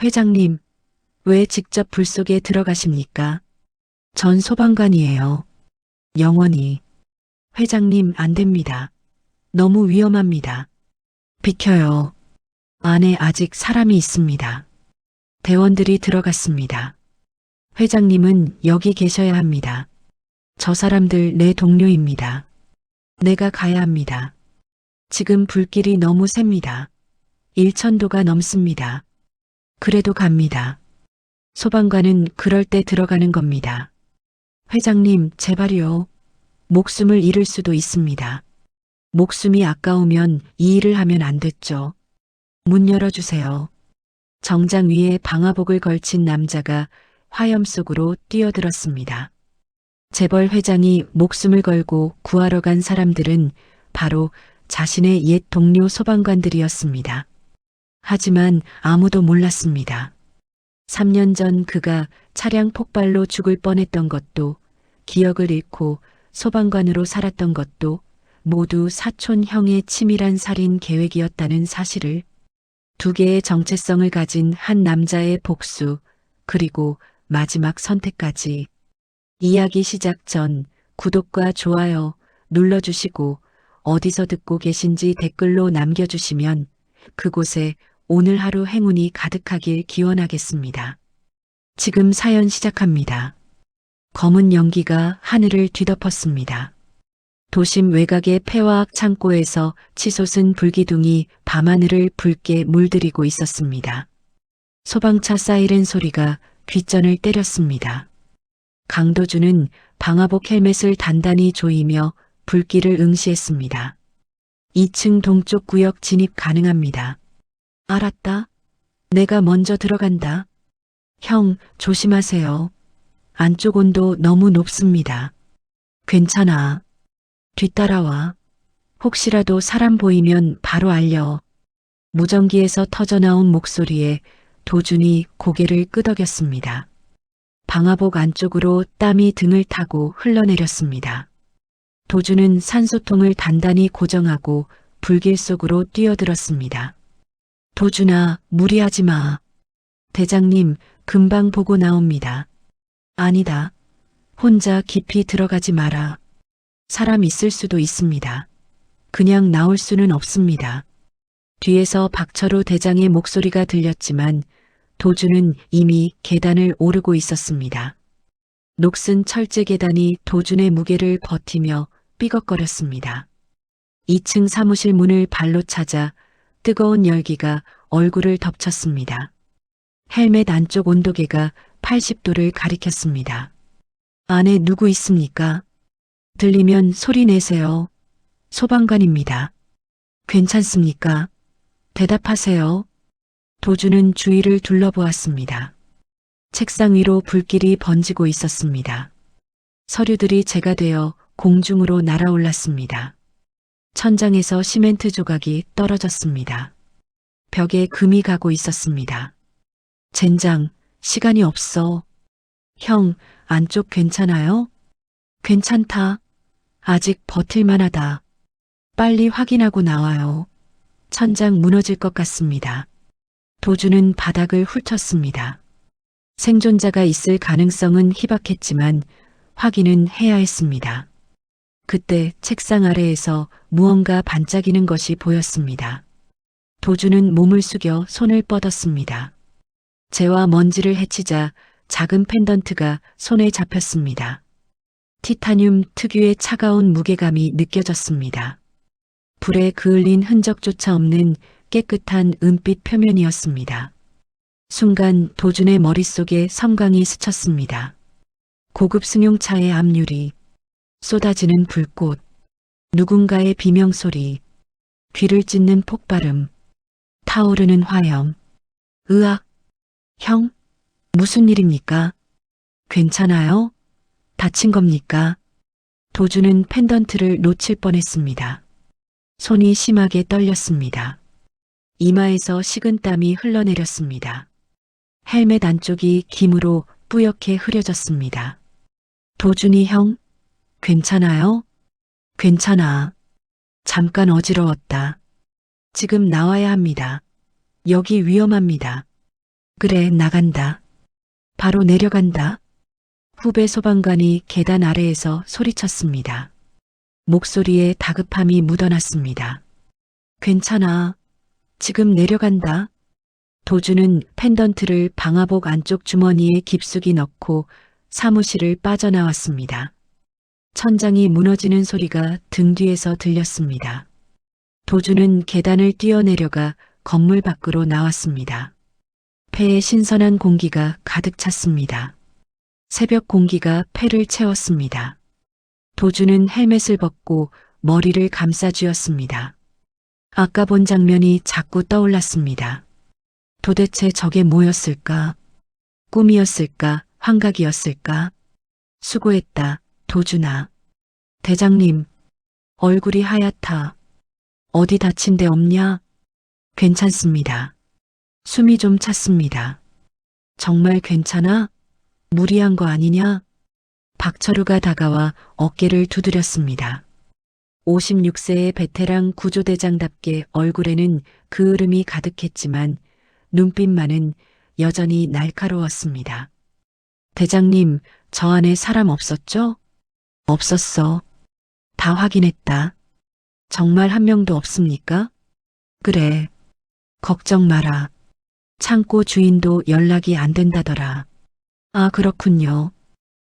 회장님, 왜 직접 불 속에 들어가십니까? 전 소방관이에요. 영원히. 회장님, 안 됩니다. 너무 위험합니다. 비켜요. 안에 아직 사람이 있습니다. 대원들이 들어갔습니다. 회장님은 여기 계셔야 합니다. 저 사람들 내 동료입니다. 내가 가야 합니다. 지금 불길이 너무 셉니다. 1000도가 넘습니다. 그래도 갑니다. 소방관은 그럴 때 들어가는 겁니다. 회장님, 제발요. 목숨을 잃을 수도 있습니다. 목숨이 아까우면 이 일을 하면 안 됐죠. 문 열어주세요. 정장 위에 방화복을 걸친 남자가 화염 속으로 뛰어들었습니다. 재벌 회장이 목숨을 걸고 구하러 간 사람들은 바로 자신의 옛 동료 소방관들이었습니다. 하지만 아무도 몰랐습니다. 3년 전 그가 차량 폭발로 죽을 뻔했던 것도, 기억을 잃고 소방관으로 살았던 것도 모두 사촌 형의 치밀한 살인 계획이었다는 사실을, 두 개의 정체성을 가진 한 남자의 복수, 그리고 마지막 선택까지. 이야기 시작 전 구독과 좋아요 눌러주시고 어디서 듣고 계신지 댓글로 남겨주시면 그곳에 오늘 하루 행운이 가득하길 기원하겠습니다. 지금 사연 시작합니다. 검은 연기가 하늘을 뒤덮었습니다. 도심 외곽의 폐화학 창고에서 치솟은 불기둥이 밤하늘을 붉게 물들이고 있었습니다. 소방차 사이렌 소리가 귓전을 때렸습니다. 강도준은 방화복 헬멧을 단단히 조이며 불길을 응시했습니다. 2층 동쪽 구역 진입 가능합니다. 알았다. 내가 먼저 들어간다. 형, 조심하세요. 안쪽 온도 너무 높습니다. 괜찮아. 뒤따라와. 혹시라도 사람 보이면 바로 알려. 무전기에서 터져나온 목소리에 도준이 고개를 끄덕였습니다. 방화복 안쪽으로 땀이 등을 타고 흘러내렸습니다. 도준은 산소통을 단단히 고정하고 불길 속으로 뛰어들었습니다. 도준아, 무리하지 마. 대장님, 금방 보고 나옵니다. 아니다. 혼자 깊이 들어가지 마라. 사람 있을 수도 있습니다. 그냥 나올 수는 없습니다. 뒤에서 박철우 대장의 목소리가 들렸지만 도준은 이미 계단을 오르고 있었습니다. 녹슨 철제 계단이 도준의 무게를 버티며 삐걱거렸습니다. 2층 사무실 문을 발로 찾아 뜨거운 열기가 얼굴을 덮쳤습니다. 헬멧 안쪽 온도계가 80도를 가리켰습니다. 안에 누구 있습니까? 들리면 소리 내세요. 소방관입니다. 괜찮습니까? 대답하세요. 도준은 주위를 둘러보았습니다. 책상 위로 불길이 번지고 있었습니다. 서류들이 재가 되어 공중으로 날아올랐습니다. 천장에서 시멘트 조각이 떨어졌습니다. 벽에 금이 가고 있었습니다. 젠장, 시간이 없어. 형, 안쪽 괜찮아요? 괜찮다. 아직 버틸만하다. 빨리 확인하고 나와요. 천장 무너질 것 같습니다. 도준은 바닥을 훑었습니다. 생존자가 있을 가능성은 희박했지만 확인은 해야 했습니다. 그때 책상 아래에서 무언가 반짝이는 것이 보였습니다. 도준은 몸을 숙여 손을 뻗었습니다. 재와 먼지를 헤치자 작은 펜던트가 손에 잡혔습니다. 티타늄 특유의 차가운 무게감이 느껴졌습니다. 불에 그을린 흔적조차 없는 깨끗한 은빛 표면이었습니다. 순간 도준의 머릿속에 섬광이 스쳤습니다. 고급 승용차의 앞유리, 쏟아지는 불꽃, 누군가의 비명소리, 귀를 찢는 폭발음, 타오르는 화염. 으악! 형? 무슨 일입니까? 괜찮아요? 다친 겁니까? 도준은 펜던트를 놓칠 뻔했습니다. 손이 심하게 떨렸습니다. 이마에서 식은땀이 흘러내렸습니다. 헬멧 안쪽이 김으로 뿌옇게 흐려졌습니다. 도준이 형, 괜찮아요? 괜찮아. 잠깐 어지러웠다. 지금 나와야 합니다. 여기 위험합니다. 그래, 나간다. 바로 내려간다. 후배 소방관이 계단 아래에서 소리쳤습니다. 목소리에 다급함이 묻어났습니다. 괜찮아. 지금 내려간다. 도주는 펜던트를 방화복 안쪽 주머니에 깊숙이 넣고 사무실을 빠져나왔습니다. 천장이 무너지는 소리가 등 뒤에서 들렸습니다. 도주는 계단을 뛰어내려가 건물 밖으로 나왔습니다. 폐에 신선한 공기가 가득 찼습니다. 새벽 공기가 폐를 채웠습니다. 도주는 헬멧을 벗고 머리를 감싸쥐었습니다. 아까 본 장면이 자꾸 떠올랐습니다. 도대체 저게 뭐였을까? 꿈이었을까? 환각이었을까? 수고했다, 도준아. 대장님, 얼굴이 하얗다. 어디 다친 데 없냐? 괜찮습니다. 숨이 좀 찼습니다. 정말 괜찮아? 무리한 거 아니냐? 박철우가 다가와 어깨를 두드렸습니다. 56세의 베테랑 구조대장답게 얼굴에는 그을음이 가득했지만 눈빛만은 여전히 날카로웠습니다. 대장님, 저 안에 사람 없었죠? 없었어. 다 확인했다. 정말 한 명도 없습니까? 그래. 걱정 마라. 창고 주인도 연락이 안 된다더라. 아, 그렇군요.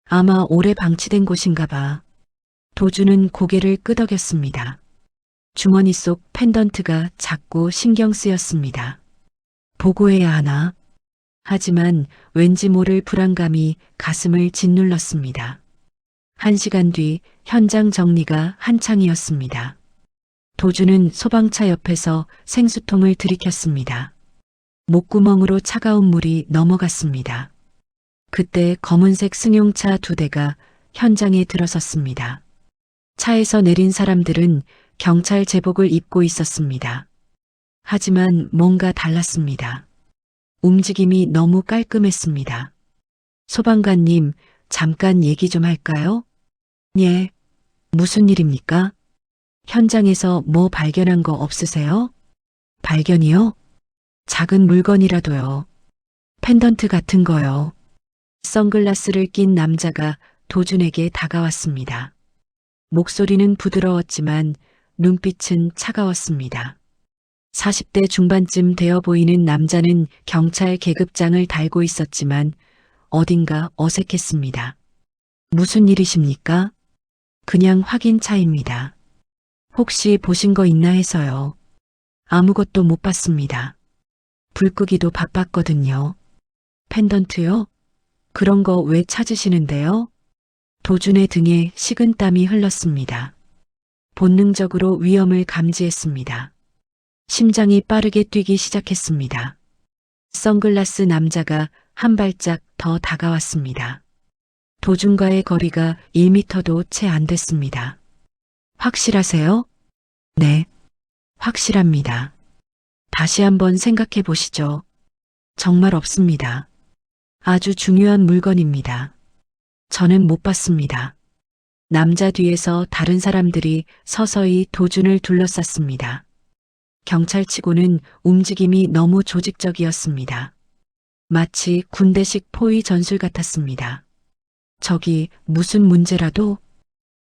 아마 오래 방치된 곳인가 봐. 도주는 고개를 끄덕였습니다. 주머니 속 펜던트가 자꾸 신경 쓰였습니다. 보고해야 하나? 하지만 왠지 모를 불안감이 가슴을 짓눌렀습니다. 1시간 뒤 현장 정리가 한창이었습니다. 도주는 소방차 옆에서 생수통을 들이켰습니다. 목구멍으로 차가운 물이 넘어갔습니다. 그때 검은색 승용차 2대가 현장에 들어섰습니다. 차에서 내린 사람들은 경찰 제복을 입고 있었습니다. 하지만 뭔가 달랐습니다. 움직임이 너무 깔끔했습니다. 소방관님, 잠깐 얘기 좀 할까요? 예. 무슨 일입니까? 현장에서 뭐 발견한 거 없으세요? 발견이요? 작은 물건이라도요. 펜던트 같은 거요. 선글라스를 낀 남자가 도준에게 다가왔습니다. 목소리는 부드러웠지만 눈빛은 차가웠습니다. 40대 중반쯤 되어 보이는 남자는 경찰 계급장을 달고 있었지만 어딘가 어색했습니다. 무슨 일이십니까? 그냥 확인차입니다. 혹시 보신 거 있나 해서요. 아무것도 못 봤습니다. 불 끄기도 바빴거든요. 펜던트요? 그런 거 왜 찾으시는데요? 도준의 등에 식은땀이 흘렀습니다. 본능적으로 위험을 감지했습니다. 심장이 빠르게 뛰기 시작했습니다. 선글라스 남자가 한 발짝 더 다가왔습니다. 도준과의 거리가 1미터도 채 안 됐습니다. 확실하세요? 네, 확실합니다. 다시 한번 생각해 보시죠. 정말 없습니다. 아주 중요한 물건입니다. 저는 못 봤습니다. 남자 뒤에서 다른 사람들이 서서히 도준을 둘러쌌습니다. 경찰치고는 움직임이 너무 조직적이었습니다. 마치 군대식 포위 전술 같았습니다. 저기 무슨 문제라도?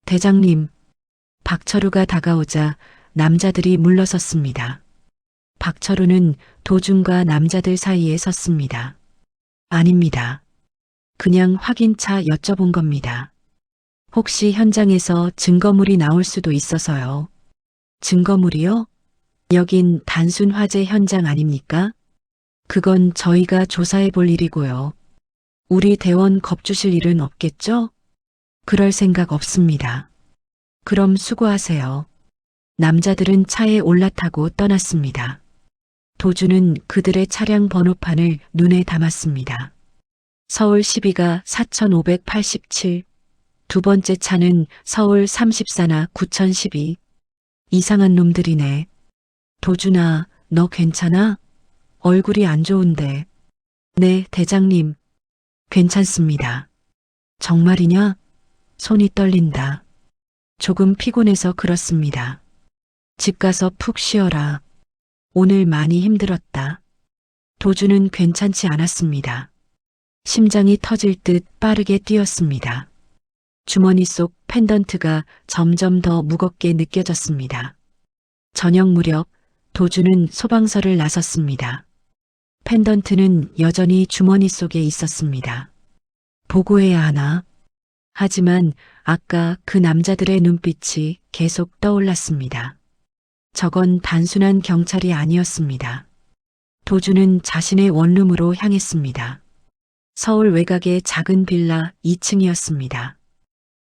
대장님, 박철우가 다가오자 남자들이 물러섰습니다. 박철우는 도준과 남자들 사이에 섰습니다. 아닙니다. 그냥 확인차 여쭤본 겁니다. 혹시 현장에서 증거물이 나올 수도 있어서요. 증거물이요? 여긴 단순 화재 현장 아닙니까? 그건 저희가 조사해 볼 일이고요. 우리 대원 겁주실 일은 없겠죠? 그럴 생각 없습니다. 그럼 수고하세요. 남자들은 차에 올라타고 떠났습니다. 도주는 그들의 차량 번호판을 눈에 담았습니다. 서울 12가 4587, 두 번째 차는 서울 34나 9012. 이상한 놈들이네. 도준아, 너 괜찮아? 얼굴이 안 좋은데. 네, 대장님. 괜찮습니다. 정말이냐? 손이 떨린다. 조금 피곤해서 그렇습니다. 집 가서 푹 쉬어라. 오늘 많이 힘들었다. 도주는 괜찮지 않았습니다. 심장이 터질 듯 빠르게 뛰었습니다. 주머니 속 펜던트가 점점 더 무겁게 느껴졌습니다. 저녁 무렵 도주는 소방서를 나섰습니다. 펜던트는 여전히 주머니 속에 있었습니다. 보고해야 하나? 하지만 아까 그 남자들의 눈빛이 계속 떠올랐습니다. 저건 단순한 경찰이 아니었습니다. 도주는 자신의 원룸으로 향했습니다. 서울 외곽의 작은 빌라 2층이었습니다.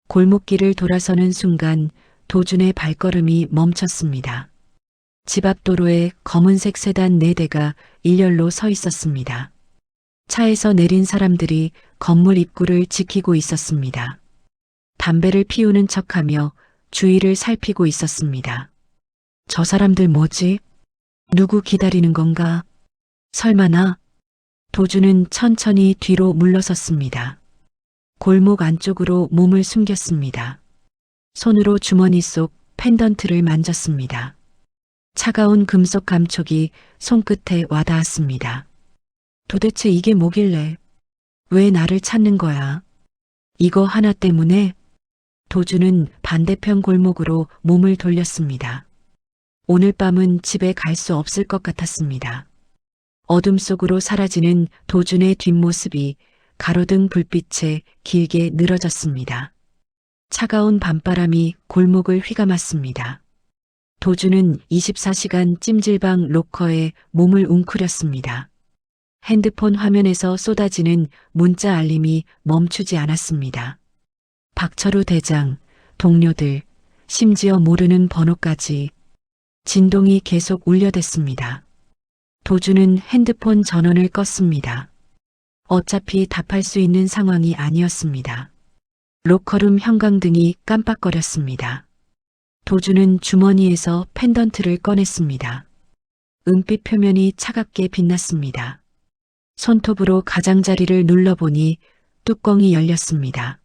골목길을 돌아서는 순간 도준의 발걸음이 멈췄습니다. 집 앞 도로에 검은색 세단 4대가 일렬로 서 있었습니다. 차에서 내린 사람들이 건물 입구를 지키고 있었습니다. 담배를 피우는 척하며 주위를 살피고 있었습니다. 저 사람들 뭐지? 누구 기다리는 건가? 설마 나? 도주는 천천히 뒤로 물러섰습니다. 골목 안쪽으로 몸을 숨겼습니다. 손으로 주머니 속 펜던트를 만졌습니다. 차가운 금속 감촉이 손끝에 와닿았습니다. 도대체 이게 뭐길래? 왜 나를 찾는 거야? 이거 하나 때문에? 도주는 반대편 골목으로 몸을 돌렸습니다. 오늘 밤은 집에 갈 수 없을 것 같았습니다. 어둠 속으로 사라지는 도준의 뒷모습이 가로등 불빛에 길게 늘어졌습니다. 차가운 밤바람이 골목을 휘감았습니다. 도준은 24시간 찜질방 로커에 몸을 웅크렸습니다. 핸드폰 화면에서 쏟아지는 문자 알림이 멈추지 않았습니다. 박철우 대장, 동료들, 심지어 모르는 번호까지 진동이 계속 울려댔습니다. 도주는 핸드폰 전원을 껐습니다. 어차피 답할 수 있는 상황이 아니었습니다. 로커룸 형광등이 깜빡거렸습니다. 도주는 주머니에서 펜던트를 꺼냈습니다. 은빛 표면이 차갑게 빛났습니다. 손톱으로 가장자리를 눌러보니 뚜껑이 열렸습니다.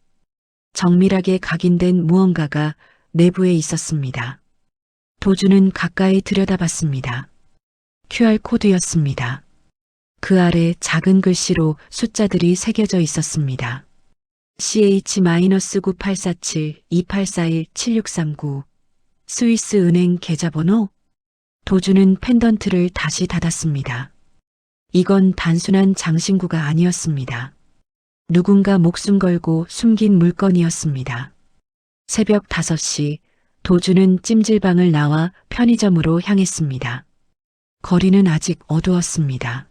정밀하게 각인된 무언가가 내부에 있었습니다. 도주는 가까이 들여다봤습니다. QR코드였습니다. 그 아래 작은 글씨로 숫자들이 새겨져 있었습니다. CH-9847-2841-7639 스위스 은행 계좌번호? 도주는 펜던트를 다시 닫았습니다. 이건 단순한 장신구가 아니었습니다. 누군가 목숨 걸고 숨긴 물건이었습니다. 새벽 5시 도주는 찜질방을 나와 편의점으로 향했습니다. 거리는 아직 어두웠습니다.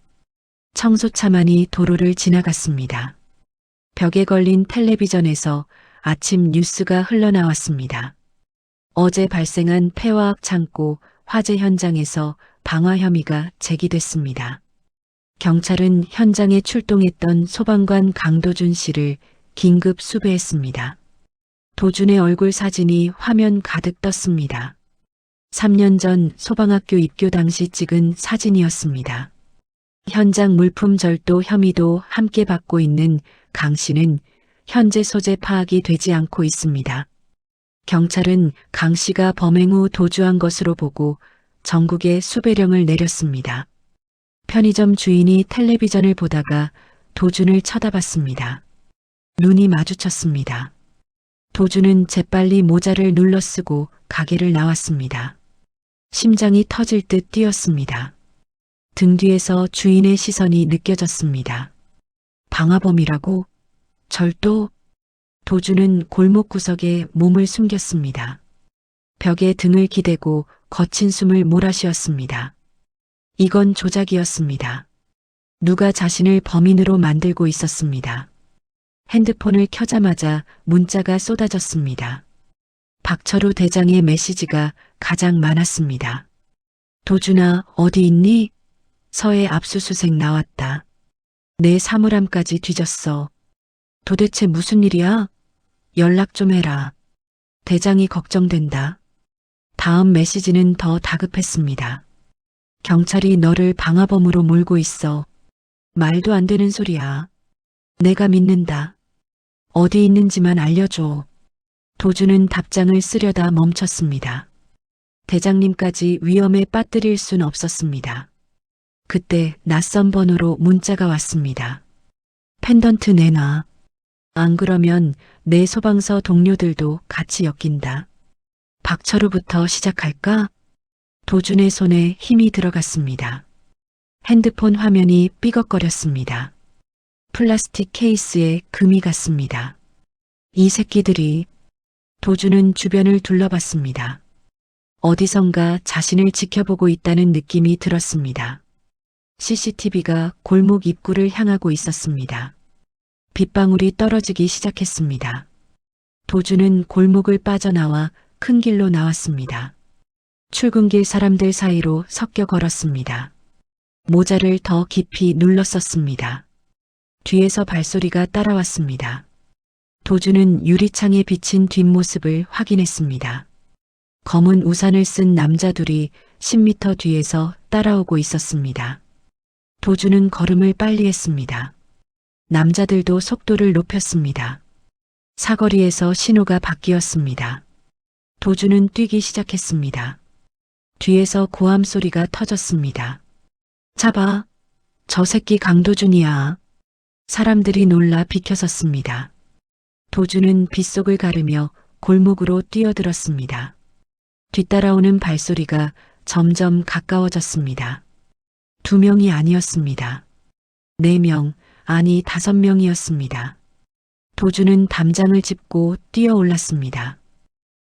청소차만이 도로를 지나갔습니다. 벽에 걸린 텔레비전에서 아침 뉴스가 흘러나왔습니다. 어제 발생한 폐화학 창고 화재 현장에서 방화 혐의가 제기됐습니다. 경찰은 현장에 출동했던 소방관 강도준 씨를 긴급 수배했습니다. 도준의 얼굴 사진이 화면 가득 떴습니다. 3년 전 소방학교 입교 당시 찍은 사진이었습니다. 현장 물품 절도 혐의도 함께 받고 있는 강 씨는 현재 소재 파악이 되지 않고 있습니다. 경찰은 강 씨가 범행 후 도주한 것으로 보고 전국에 수배령을 내렸습니다. 편의점 주인이 텔레비전을 보다가 도준을 쳐다봤습니다. 눈이 마주쳤습니다. 도준은 재빨리 모자를 눌러쓰고 가게를 나왔습니다. 심장이 터질 듯 뛰었습니다. 등 뒤에서 주인의 시선이 느껴졌습니다. 방화범이라고? 절도? 도준은 골목 구석에 몸을 숨겼습니다. 벽에 등을 기대고 거친 숨을 몰아쉬었습니다. 이건 조작이었습니다. 누가 자신을 범인으로 만들고 있었습니다. 핸드폰을 켜자마자 문자가 쏟아졌습니다. 박철우 대장의 메시지가 가장 많았습니다. 도준아, 어디 있니? 서해 압수수색 나왔다. 내 사물함까지 뒤졌어. 도대체 무슨 일이야? 연락 좀 해라. 대장이 걱정된다. 다음 메시지는 더 다급했습니다. 경찰이 너를 방화범으로 몰고 있어. 말도 안 되는 소리야. 내가 믿는다. 어디 있는지만 알려줘. 도주는 답장을 쓰려다 멈췄습니다. 대장님까지 위험에 빠뜨릴 순 없었습니다. 그때 낯선 번호로 문자가 왔습니다. 펜던트 내놔. 안 그러면 내 소방서 동료들도 같이 엮인다. 박철우부터 시작할까? 도준의 손에 힘이 들어갔습니다. 핸드폰 화면이 삐걱거렸습니다. 플라스틱 케이스에 금이 갔습니다. 이 새끼들이. 도준은 주변을 둘러봤습니다. 어디선가 자신을 지켜보고 있다는 느낌이 들었습니다. CCTV가 골목 입구를 향하고 있었습니다. 빗방울이 떨어지기 시작했습니다. 도준은 골목을 빠져나와 큰 길로 나왔습니다. 출근길 사람들 사이로 섞여 걸었습니다. 모자를 더 깊이 눌렀었습니다. 뒤에서 발소리가 따라왔습니다. 도준은 유리창에 비친 뒷모습을 확인했습니다. 검은 우산을 쓴 남자 둘이 10m 뒤에서 따라오고 있었습니다. 도준은 걸음을 빨리 했습니다. 남자들도 속도를 높였습니다. 사거리에서 신호가 바뀌었습니다. 도준은 뛰기 시작했습니다. 뒤에서 고함 소리가 터졌습니다. 잡아. 저 새끼 강도준이야. 사람들이 놀라 비켜섰습니다. 도준은 빗속을 가르며 골목으로 뛰어들었습니다. 뒤따라오는 발소리가 점점 가까워졌습니다. 2명이 아니었습니다. 4명, 아니 5명이었습니다. 도준은 담장을 짚고 뛰어올랐습니다.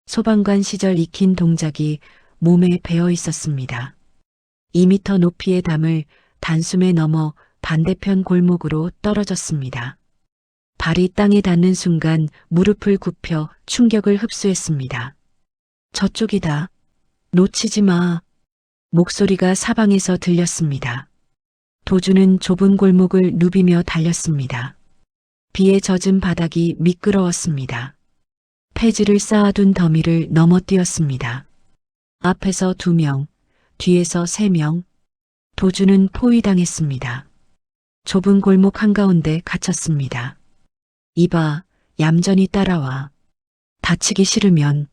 소방관 시절 익힌 동작이 몸에 배어 있었습니다. 2m 높이의 담을 단숨에 넘어 반대편 골목으로 떨어졌습니다. 발이 땅에 닿는 순간 무릎을 굽혀 충격을 흡수했습니다. 저쪽이다. 놓치지 마. 목소리가 사방에서 들렸습니다. 도준은 좁은 골목을 누비며 달렸습니다. 비에 젖은 바닥이 미끄러웠습니다. 폐지를 쌓아둔 더미를 넘어뛰었습니다. 앞에서 2명, 뒤에서 3명. 도준은 포위당했습니다. 좁은 골목 한가운데 갇혔습니다. 이봐, 얌전히 따라와. 다치기 싫으면.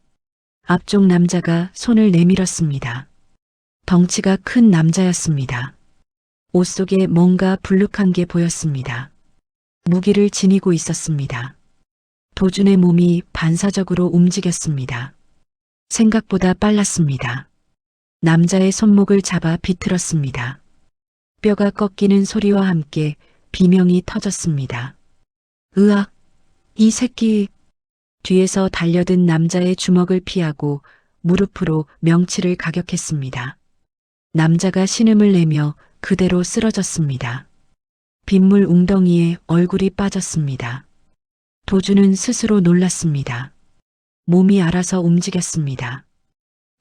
앞쪽 남자가 손을 내밀었습니다. 덩치가 큰 남자였습니다. 옷 속에 뭔가 불룩한 게 보였습니다. 무기를 지니고 있었습니다. 도준의 몸이 반사적으로 움직였습니다. 생각보다 빨랐습니다. 남자의 손목을 잡아 비틀었습니다. 뼈가 꺾이는 소리와 함께 비명이 터졌습니다. 으악! 이 새끼! 뒤에서 달려든 남자의 주먹을 피하고 무릎으로 명치를 가격했습니다. 남자가 신음을 내며 그대로 쓰러졌습니다. 빗물 웅덩이에 얼굴이 빠졌습니다. 도준은 스스로 놀랐습니다. 몸이 알아서 움직였습니다.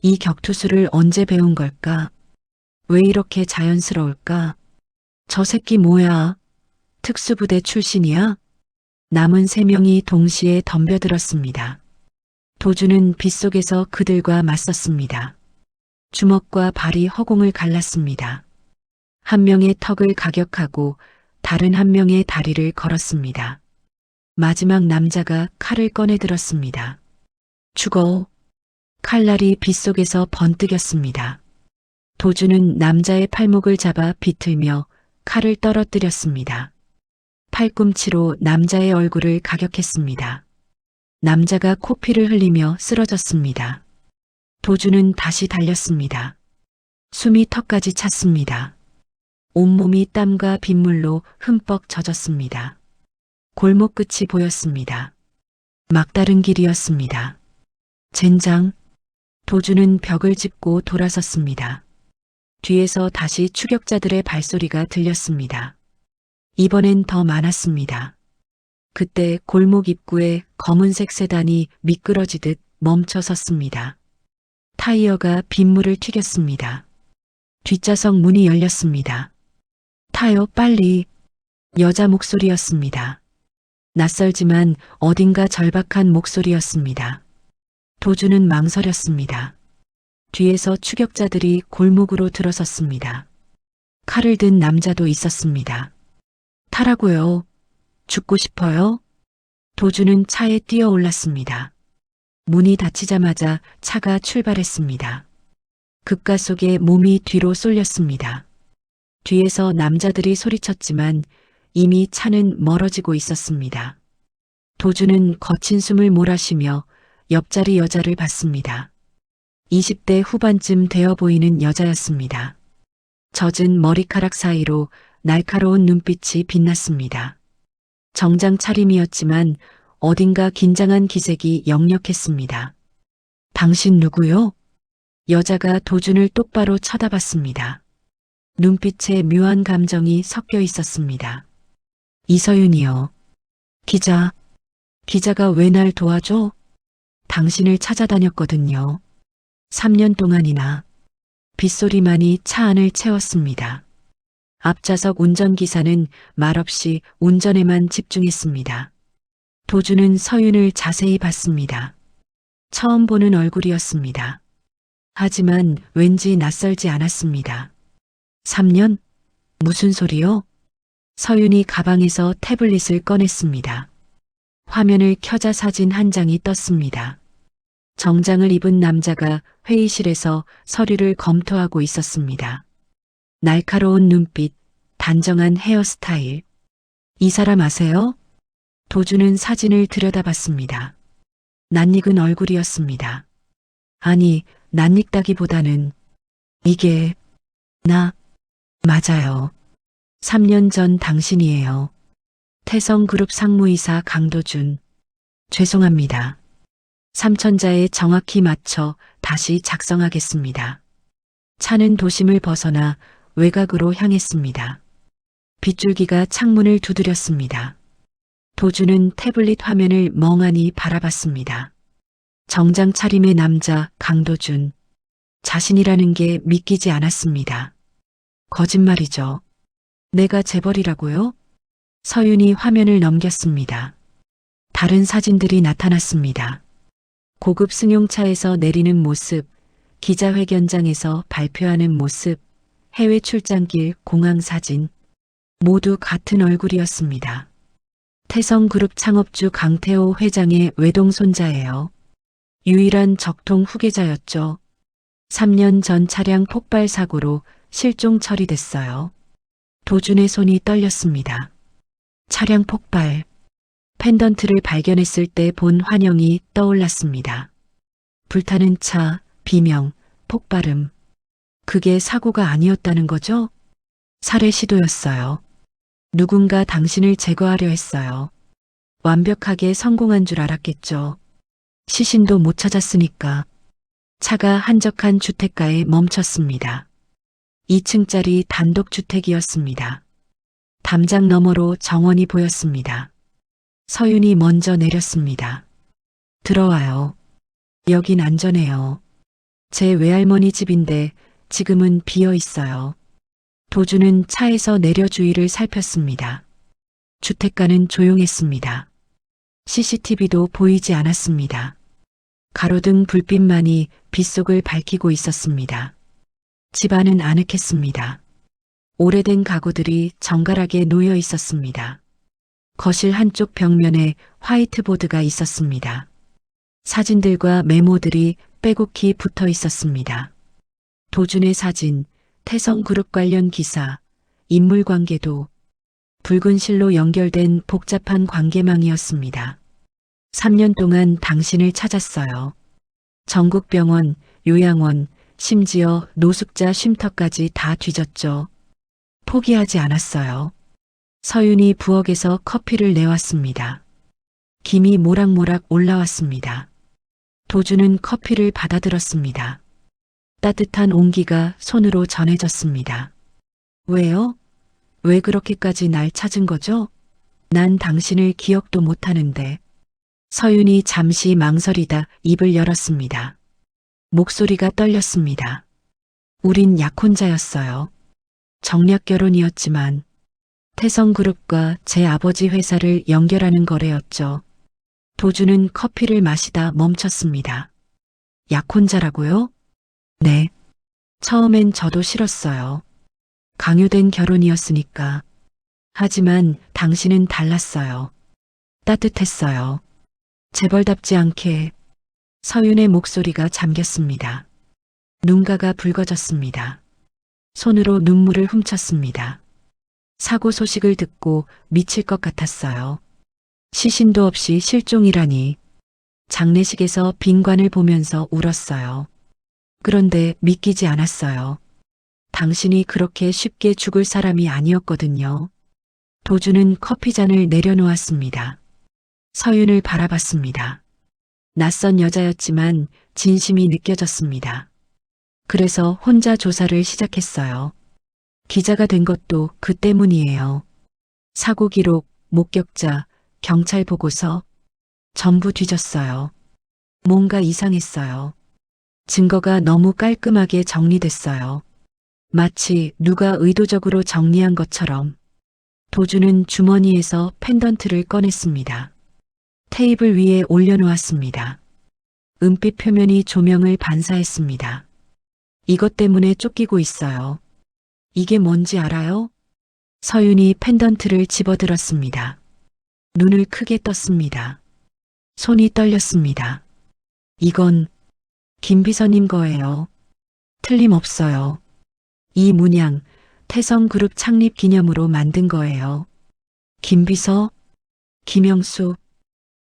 이 격투술을 언제 배운 걸까? 왜 이렇게 자연스러울까? 저 새끼 뭐야? 특수부대 출신이야? 남은 3명이 동시에 덤벼들었습니다. 도준은 빗속에서 그들과 맞섰습니다. 주먹과 발이 허공을 갈랐습니다. 한 명의 턱을 가격하고 다른 한 명의 다리를 걸었습니다. 마지막 남자가 칼을 꺼내 들었습니다. 죽어. 칼날이 빗속에서 번뜩였습니다. 도준은 남자의 팔목을 잡아 비틀며 칼을 떨어뜨렸습니다. 팔꿈치로 남자의 얼굴을 가격했습니다. 남자가 코피를 흘리며 쓰러졌습니다. 도준은 다시 달렸습니다. 숨이 턱까지 찼습니다. 온몸이 땀과 빗물로 흠뻑 젖었습니다. 골목 끝이 보였습니다. 막다른 길이었습니다. 젠장. 도준은 벽을 짚고 돌아섰습니다. 뒤에서 다시 추격자들의 발소리가 들렸습니다. 이번엔 더 많았습니다. 그때 골목 입구에 검은색 세단이 미끄러지듯 멈춰 섰습니다. 타이어가 빗물을 튀겼습니다. 뒷좌석 문이 열렸습니다. 타요, 빨리. 여자 목소리였습니다. 낯설지만 어딘가 절박한 목소리였습니다. 도준은 망설였습니다. 뒤에서 추격자들이 골목으로 들어섰습니다. 칼을 든 남자도 있었습니다. 타라고요. 죽고 싶어요? 도준은 차에 뛰어 올랐습니다. 문이 닫히자마자 차가 출발했습니다. 급가속에 몸이 뒤로 쏠렸습니다. 뒤에서 남자들이 소리쳤지만 이미 차는 멀어지고 있었습니다. 도주는 거친 숨을 몰아쉬며 옆자리 여자를 봤습니다. 20대 후반쯤 되어 보이는 여자였습니다. 젖은 머리카락 사이로 날카로운 눈빛이 빛났습니다. 정장 차림이었지만 어딘가 긴장한 기색이 역력했습니다. 당신 누구요? 여자가 도준을 똑바로 쳐다봤습니다. 눈빛에 묘한 감정이 섞여 있었습니다. 이서윤이요. 기자가 왜 날 도와줘? 당신을 찾아다녔거든요. 3년 동안이나. 빗소리만이 차 안을 채웠습니다. 앞좌석 운전기사는 말없이 운전에만 집중했습니다. 도주는 서윤을 자세히 봤습니다. 처음 보는 얼굴이었습니다. 하지만 왠지 낯설지 않았습니다. 3년? 무슨 소리요? 서윤이 가방에서 태블릿을 꺼냈습니다. 화면을 켜자 사진 한 장이 떴습니다. 정장을 입은 남자가 회의실에서 서류를 검토하고 있었습니다. 날카로운 눈빛, 단정한 헤어스타일. 이 사람 아세요? 도주는 사진을 들여다봤습니다. 낯익은 얼굴이었습니다. 아니, 낯익다기보다는 이게 맞아요. 3년 전 당신이에요. 태성그룹 상무이사 강도준. 죄송합니다. 삼천자에 정확히 맞춰 다시 작성하겠습니다. 차는 도심을 벗어나 외곽으로 향했습니다. 빗줄기가 창문을 두드렸습니다. 도주는 태블릿 화면을 멍하니 바라봤습니다. 정장 차림의 남자 강도준. 자신이라는 게 믿기지 않았습니다. 거짓말이죠. 내가 재벌이라고요? 서윤이 화면을 넘겼습니다. 다른 사진들이 나타났습니다. 고급 승용차에서 내리는 모습, 기자회견장에서 발표하는 모습, 해외 출장길 공항 사진. 모두 같은 얼굴이었습니다. 태성그룹 창업주 강태호 회장의 외동손자예요. 유일한 적통 후계자였죠. 3년 전 차량 폭발 사고로 실종 처리됐어요. 도준의 손이 떨렸습니다. 차량 폭발. 펜던트를 발견했을 때 본 환영이 떠올랐습니다. 불타는 차, 비명, 폭발음. 그게 사고가 아니었다는 거죠? 살해 시도였어요. 누군가 당신을 제거하려 했어요. 완벽하게 성공한 줄 알았겠죠. 시신도 못 찾았으니까. 차가 한적한 주택가에 멈췄습니다. 2층짜리 단독주택이었습니다. 담장 너머로 정원이 보였습니다. 서윤이 먼저 내렸습니다. 들어와요. 여긴 안전해요. 제 외할머니 집인데 지금은 비어 있어요. 도주는 차에서 내려 주위를 살폈습니다. 주택가는 조용했습니다. CCTV도 보이지 않았습니다. 가로등 불빛만이 빗속을 밝히고 있었습니다. 집안은 아늑했습니다. 오래된 가구들이 정갈하게 놓여 있었습니다. 거실 한쪽 벽면에 화이트보드가 있었습니다. 사진들과 메모들이 빼곡히 붙어 있었습니다. 도준의 사진, 태성그룹 관련 기사, 인물관계도 붉은 실로 연결된 복잡한 관계망이었습니다. 3년 동안 당신을 찾았어요. 전국병원, 요양원, 심지어 노숙자 쉼터까지 다 뒤졌죠. 포기하지 않았어요. 서윤이 부엌에서 커피를 내왔습니다. 김이 모락모락 올라왔습니다. 도주는 커피를 받아들었습니다. 따뜻한 온기가 손으로 전해졌습니다. 왜요? 왜 그렇게까지 날 찾은 거죠? 난 당신을 기억도 못하는데. 서윤이 잠시 망설이다 입을 열었습니다. 목소리가 떨렸습니다. 우린 약혼자였어요. 정략 결혼이었지만 태성그룹과 제 아버지 회사를 연결하는 거래였죠. 도주는 커피를 마시다 멈췄습니다. 약혼자라고요? 네. 처음엔 저도 싫었어요. 강요된 결혼이었으니까. 하지만 당신은 달랐어요. 따뜻했어요. 재벌답지 않게. 서윤의 목소리가 잠겼습니다. 눈가가 붉어졌습니다. 손으로 눈물을 훔쳤습니다. 사고 소식을 듣고 미칠 것 같았어요. 시신도 없이 실종이라니. 장례식에서 빈관을 보면서 울었어요. 그런데 믿기지 않았어요. 당신이 그렇게 쉽게 죽을 사람이 아니었거든요. 도주는 커피잔을 내려놓았습니다. 서윤을 바라봤습니다. 낯선 여자였지만 진심이 느껴졌습니다. 그래서 혼자 조사를 시작했어요. 기자가 된 것도 그 때문이에요. 사고 기록, 목격자, 경찰 보고서 전부 뒤졌어요. 뭔가 이상했어요. 증거가 너무 깔끔하게 정리됐어요. 마치 누가 의도적으로 정리한 것처럼. 도주는 주머니에서 펜던트를 꺼냈습니다. 테이블 위에 올려놓았습니다. 은빛 표면이 조명을 반사했습니다. 이것 때문에 쫓기고 있어요. 이게 뭔지 알아요? 서윤이 펜던트를 집어들었습니다. 눈을 크게 떴습니다. 손이 떨렸습니다. 이건 김 비서님 거예요. 틀림없어요. 이 문양, 태성그룹 창립 기념으로 만든 거예요. 김 비서? 김영수.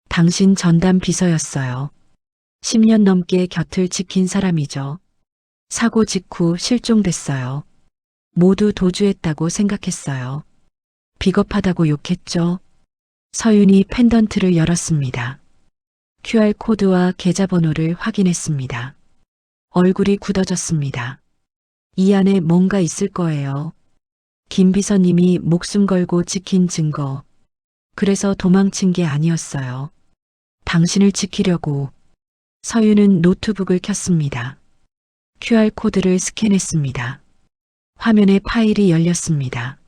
당신 전담 비서였어요. 10년 넘게 곁을 지킨 사람이죠. 사고 직후 실종됐어요. 모두 도주했다고 생각했어요. 비겁하다고 욕했죠. 서윤이 펜던트를 열었습니다. QR코드와 계좌번호를 확인했습니다. 얼굴이 굳어졌습니다. 이 안에 뭔가 있을 거예요. 김 비서님이 목숨 걸고 지킨 증거. 그래서 도망친 게 아니었어요. 당신을 지키려고. 서윤은 노트북을 켰습니다. QR코드를 스캔했습니다. 화면에 파일이 열렸습니다.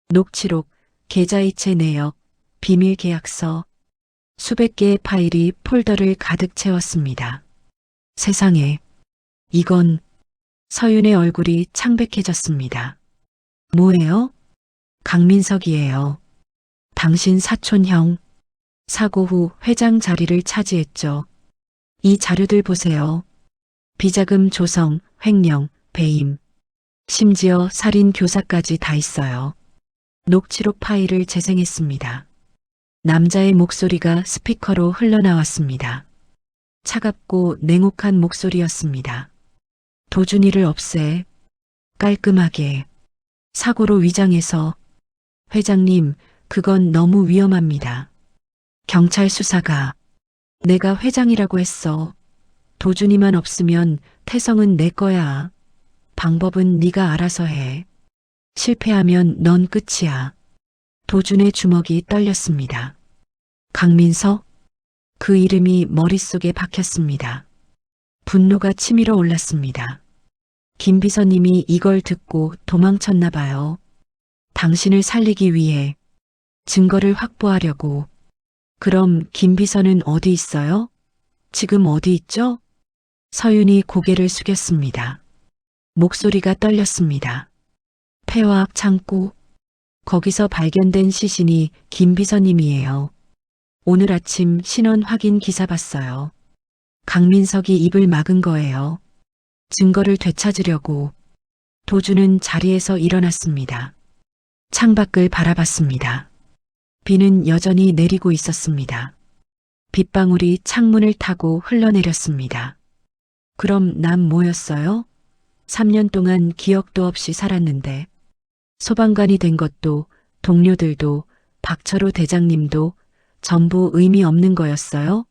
녹취록, 계좌이체 내역, 비밀 계약서, 수백 개의 파일이 폴더를 가득 채웠습니다. 세상에, 이건 서윤의 얼굴이 창백해졌습니다. 뭐예요? 강민석이에요. 당신 사촌형. 사고 후 회장 자리를 차지했죠. 이 자료들 보세요. 비자금 조성, 횡령, 배임. 심지어 살인 교사까지 다 있어요. 녹취록 파일을 재생했습니다. 남자의 목소리가 스피커로 흘러나왔습니다. 차갑고 냉혹한 목소리였습니다. 도준이를 없애. 깔끔하게. 사고로 위장해서. 회장님, 그건 너무 위험합니다. 경찰 수사가. 내가 회장이라고 했어. 도준이만 없으면 태성은 내 거야. 방법은 네가 알아서 해. 실패하면 넌 끝이야. 도준의 주먹이 떨렸습니다. 강민석? 그 이름이 머릿속에 박혔습니다. 분노가 치밀어 올랐습니다. 김 비서님이 이걸 듣고 도망쳤나 봐요. 당신을 살리기 위해 증거를 확보하려고. 그럼 김 비서는 어디 있어요? 지금 어디 있죠? 서윤이 고개를 숙였습니다. 목소리가 떨렸습니다. 폐화학 창고. 거기서 발견된 시신이 김 비서님이에요. 오늘 아침 신원 확인 기사 봤어요. 강민석이 입을 막은 거예요. 증거를 되찾으려고. 도주는 자리에서 일어났습니다. 창밖을 바라봤습니다. 비는 여전히 내리고 있었습니다. 빗방울이 창문을 타고 흘러내렸습니다. 그럼 난 뭐였어요? 3년 동안 기억도 없이 살았는데 소방관이 된 것도 동료들도 박철호 대장님도 전부 의미 없는 거였어요?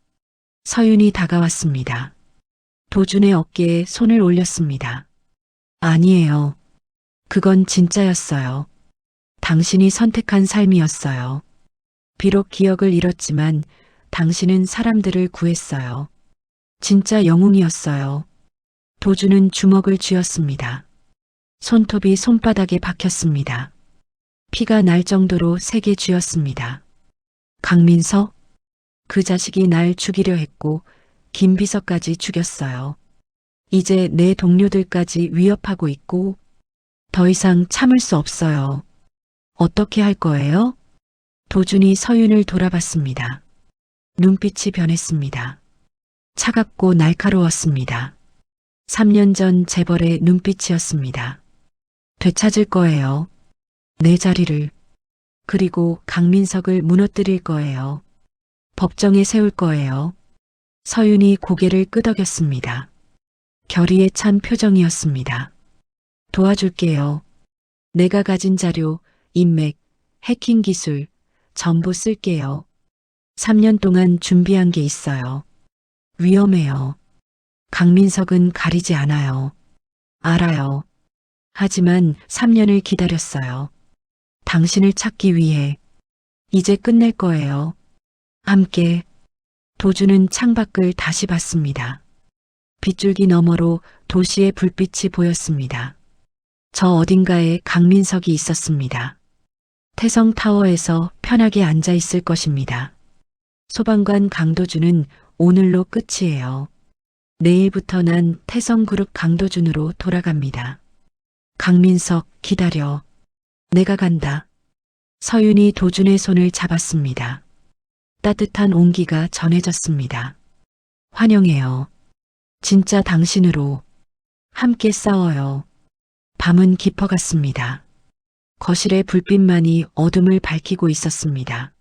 서윤이 다가왔습니다. 도준의 어깨에 손을 올렸습니다. 아니에요. 그건 진짜였어요. 당신이 선택한 삶이었어요. 비록 기억을 잃었지만 당신은 사람들을 구했어요. 진짜 영웅이었어요. 도준은 주먹을 쥐었습니다. 손톱이 손바닥에 박혔습니다. 피가 날 정도로 세게 쥐었습니다. 강민석? 그 자식이 날 죽이려 했고 김 비서까지 죽였어요. 이제 내 동료들까지 위협하고 있고 더 이상 참을 수 없어요. 어떻게 할 거예요? 도준이 서윤을 돌아봤습니다. 눈빛이 변했습니다. 차갑고 날카로웠습니다. 3년 전 재벌의 눈빛이었습니다. 되찾을 거예요. 내 자리를. 그리고 강민석을 무너뜨릴 거예요. 법정에 세울 거예요. 서윤이 고개를 끄덕였습니다. 결의에 찬 표정이었습니다. 도와줄게요. 내가 가진 자료, 인맥, 해킹 기술 전부 쓸게요. 3년 동안 준비한 게 있어요. 위험해요. 강민석은 가리지 않아요. 알아요. 하지만 3년을 기다렸어요. 당신을 찾기 위해. 이제 끝낼 거예요. 함께. 도주는 창밖을 다시 봤습니다. 빗줄기 너머로 도시의 불빛이 보였습니다. 저 어딘가에 강민석이 있었습니다. 태성타워에서 편하게 앉아 있을 것입니다. 소방관 강도준은 오늘로 끝이에요. 내일부터 난 태성그룹 강도준으로 돌아갑니다. 강민석, 기다려. 내가 간다. 서윤이 도준의 손을 잡았습니다. 따뜻한 온기가 전해졌습니다. 환영해요. 진짜 당신으로. 함께 싸워요. 밤은 깊어갔습니다. 거실의 불빛만이 어둠을 밝히고 있었습니다.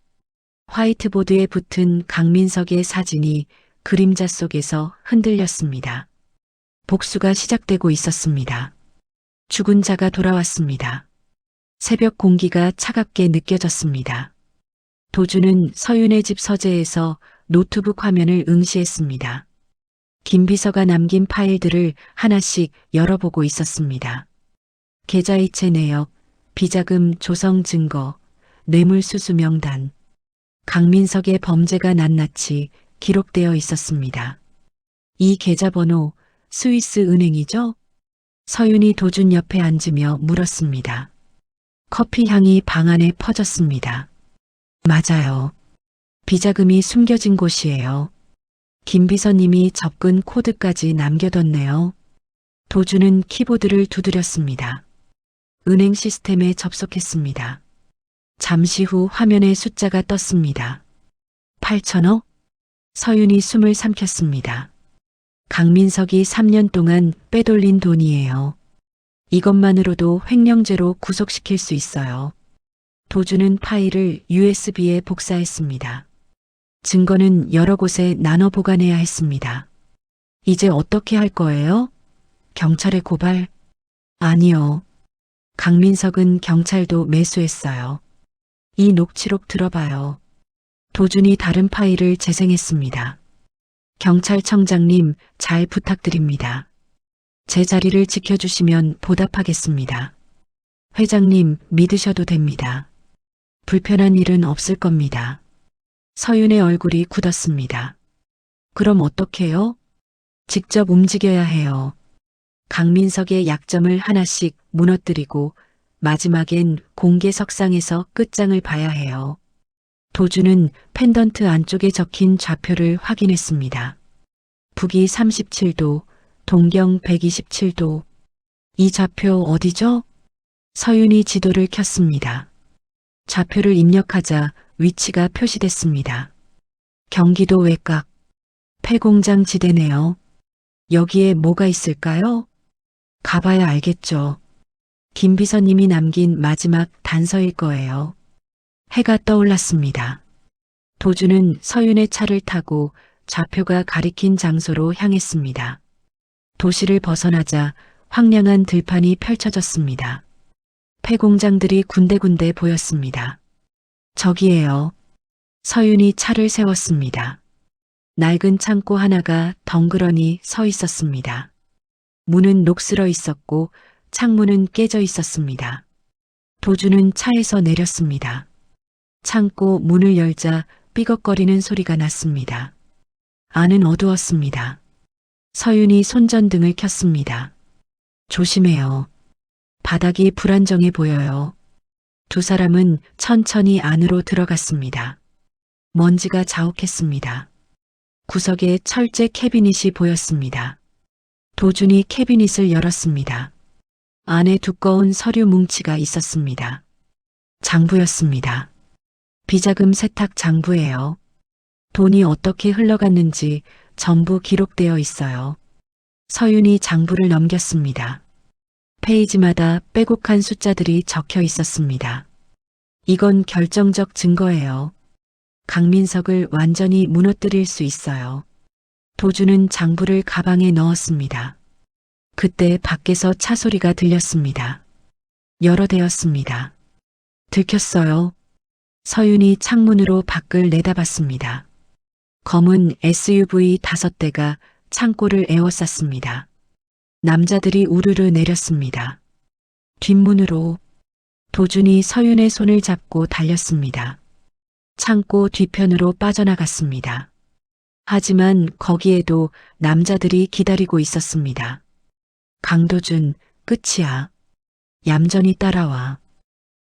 화이트보드에 붙은 강민석의 사진이 그림자 속에서 흔들렸습니다. 복수가 시작되고 있었습니다. 죽은 자가 돌아왔습니다. 새벽 공기가 차갑게 느껴졌습니다. 도주는 서윤의 집 서재에서 노트북 화면을 응시했습니다. 김 비서가 남긴 파일들을 하나씩 열어보고 있었습니다. 계좌이체 내역, 비자금 조성 증거, 뇌물수수 명단. 강민석의 범죄가 낱낱이 기록되어 있었습니다. 이 계좌번호 스위스 은행이죠? 서윤이 도준 옆에 앉으며 물었습니다. 커피 향이 방 안에 퍼졌습니다. 맞아요. 비자금이 숨겨진 곳이에요. 김 비서님이 접근 코드까지 남겨뒀네요. 도주는 키보드를 두드렸습니다. 은행 시스템에 접속했습니다. 잠시 후 화면에 숫자가 떴습니다. 8천억? 서윤이 숨을 삼켰습니다. 강민석이 3년 동안 빼돌린 돈이에요. 이것만으로도 횡령죄로 구속시킬 수 있어요. 도주는 파일을 USB에 복사했습니다. 증거는 여러 곳에 나눠 보관해야 했습니다. 이제 어떻게 할 거예요? 경찰에 고발? 아니요. 강민석은 경찰도 매수했어요. 이 녹취록 들어봐요. 도준이 다른 파일을 재생했습니다. 경찰청장님, 잘 부탁드립니다. 제 자리를 지켜주시면 보답하겠습니다. 회장님, 믿으셔도 됩니다. 불편한 일은 없을 겁니다. 서윤의 얼굴이 굳었습니다. 그럼 어떡해요? 직접 움직여야 해요. 강민석의 약점을 하나씩 무너뜨리고 마지막엔 공개석상에서 끝장을 봐야 해요. 도주는 펜던트 안쪽에 적힌 좌표를 확인했습니다. 북위 37도, 동경 127도. 이 좌표 어디죠? 서윤이 지도를 켰습니다. 좌표를 입력하자 위치가 표시됐습니다. 경기도 외곽, 폐공장 지대네요. 여기에 뭐가 있을까요? 가봐야 알겠죠. 김 비서님이 남긴 마지막 단서일 거예요. 해가 떠올랐습니다. 도주는 서윤의 차를 타고 좌표가 가리킨 장소로 향했습니다. 도시를 벗어나자 황량한 들판이 펼쳐졌습니다. 폐공장들이 군데군데 보였습니다. 저기에요. 서윤이 차를 세웠습니다. 낡은 창고 하나가 덩그러니 서 있었습니다. 문은 녹슬어 있었고 창문은 깨져 있었습니다. 도주는 차에서 내렸습니다. 창고 문을 열자 삐걱거리는 소리가 났습니다. 안은 어두웠습니다. 서윤이 손전등을 켰습니다. 조심해요. 바닥이 불안정해 보여요. 두 사람은 천천히 안으로 들어갔습니다. 먼지가 자욱했습니다. 구석에 철제 캐비닛이 보였습니다. 도준이 캐비닛을 열었습니다. 안에 두꺼운 서류 뭉치가 있었습니다. 장부였습니다. 비자금 세탁 장부예요. 돈이 어떻게 흘러갔는지 전부 기록되어 있어요. 서윤이 장부를 넘겼습니다. 페이지마다 빼곡한 숫자들이 적혀 있었습니다. 이건 결정적 증거예요. 강민석을 완전히 무너뜨릴 수 있어요. 도주는 장부를 가방에 넣었습니다. 그때 밖에서 차 소리가 들렸습니다. 여러 대였습니다. 들켰어요. 서윤이 창문으로 밖을 내다봤습니다. 검은 SUV 5대가 창고를 에워쌌습니다. 남자들이 우르르 내렸습니다. 뒷문으로 도준이 서윤의 손을 잡고 달렸습니다. 창고 뒤편으로 빠져나갔습니다. 하지만 거기에도 남자들이 기다리고 있었습니다. 강도준, 끝이야. 얌전히 따라와.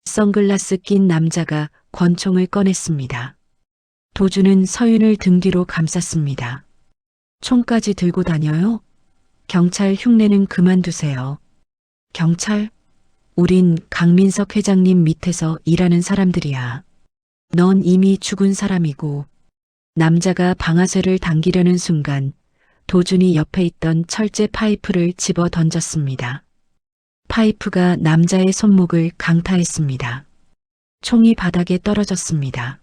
선글라스 낀 남자가 권총을 꺼냈습니다. 도준은 서윤을 등 뒤로 감쌌습니다. 총까지 들고 다녀요? 경찰 흉내는 그만두세요. 경찰? 우린 강민석 회장님 밑에서 일하는 사람들이야. 넌 이미 죽은 사람이고. 남자가 방아쇠를 당기려는 순간 도준이 옆에 있던 철제 파이프를 집어 던졌습니다. 파이프가 남자의 손목을 강타했습니다. 총이 바닥에 떨어졌습니다.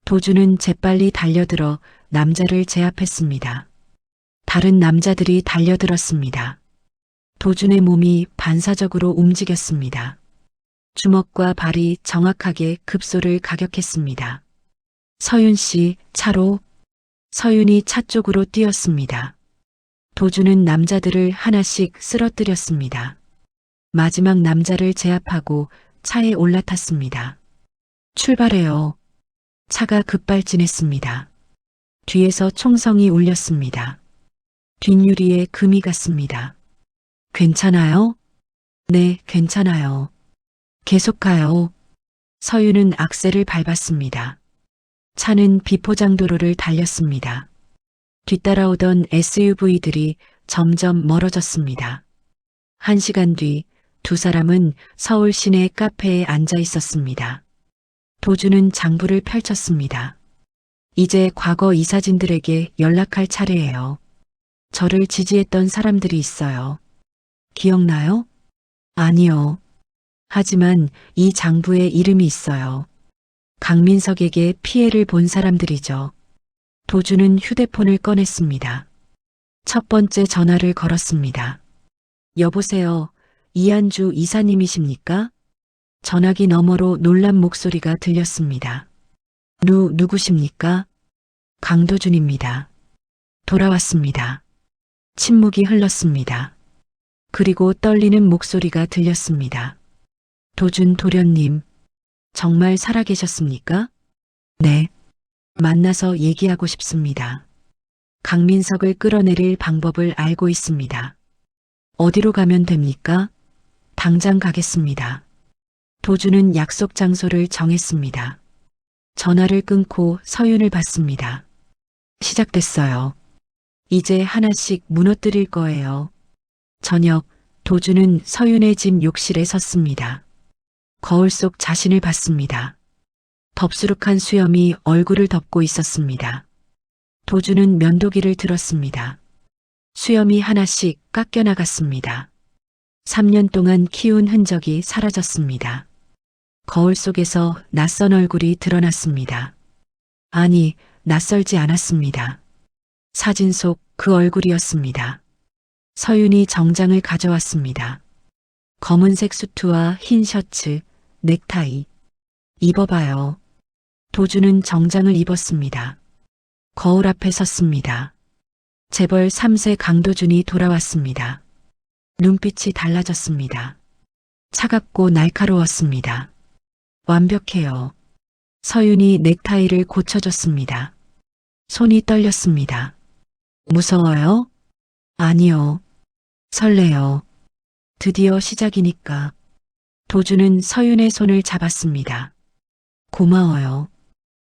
도준은 재빨리 달려들어 남자를 제압했습니다. 다른 남자들이 달려들었습니다. 도준의 몸이 반사적으로 움직였습니다. 주먹과 발이 정확하게 급소를 가격했습니다. 서윤 씨, 차로. 서윤이 차 쪽으로 뛰었습니다. 도준은 남자들을 하나씩 쓰러뜨렸습니다. 마지막 남자를 제압하고 차에 올라탔습니다. 출발해요. 차가 급발진했습니다. 뒤에서 총성이 울렸습니다. 뒷유리에 금이 갔습니다. 괜찮아요? 네, 괜찮아요. 계속 가요. 서윤은 악셀을 밟았습니다. 차는 비포장도로를 달렸습니다. 뒤따라오던 SUV들이 점점 멀어졌습니다. 1시간 뒤 두 사람은 서울 시내 카페에 앉아 있었습니다. 도준은 장부를 펼쳤습니다. 이제 과거 이사진들에게 연락할 차례예요. 저를 지지했던 사람들이 있어요. 기억나요? 아니요. 하지만 이 장부에 이름이 있어요. 강민석에게 피해를 본 사람들이죠. 도준은 휴대폰을 꺼냈습니다. 첫 번째 전화를 걸었습니다. 여보세요. 이한주 이사님이십니까? 전화기 너머로 놀란 목소리가 들렸습니다. 누구십니까? 강도준입니다. 돌아왔습니다. 침묵이 흘렀습니다. 그리고 떨리는 목소리가 들렸습니다. 도준 도련님, 정말 살아계셨습니까? 네. 만나서 얘기하고 싶습니다. 강민석을 끌어내릴 방법을 알고 있습니다. 어디로 가면 됩니까? 당장 가겠습니다. 도준은 약속 장소를 정했습니다. 전화를 끊고 서윤을 봤습니다. 시작됐어요. 이제 하나씩 무너뜨릴 거예요. 저녁, 도준은 서윤의 집 욕실에 섰습니다. 거울 속 자신을 봤습니다. 덥수룩한 수염이 얼굴을 덮고 있었습니다. 도준은 면도기를 들었습니다. 수염이 하나씩 깎여나갔습니다. 3년 동안 키운 흔적이 사라졌습니다. 거울 속에서 낯선 얼굴이 드러났습니다. 아니, 낯설지 않았습니다. 사진 속 그 얼굴이었습니다. 서윤이 정장을 가져왔습니다. 검은색 수트와 흰 셔츠, 넥타이. 입어봐요. 도준은 정장을 입었습니다. 거울 앞에 섰습니다. 재벌 3세 강도준이 돌아왔습니다. 눈빛이 달라졌습니다. 차갑고 날카로웠습니다. 완벽해요. 서윤이 넥타이를 고쳐줬습니다. 손이 떨렸습니다. 무서워요? 아니요. 설레요. 드디어 시작이니까. 도준은 서윤의 손을 잡았습니다. 고마워요.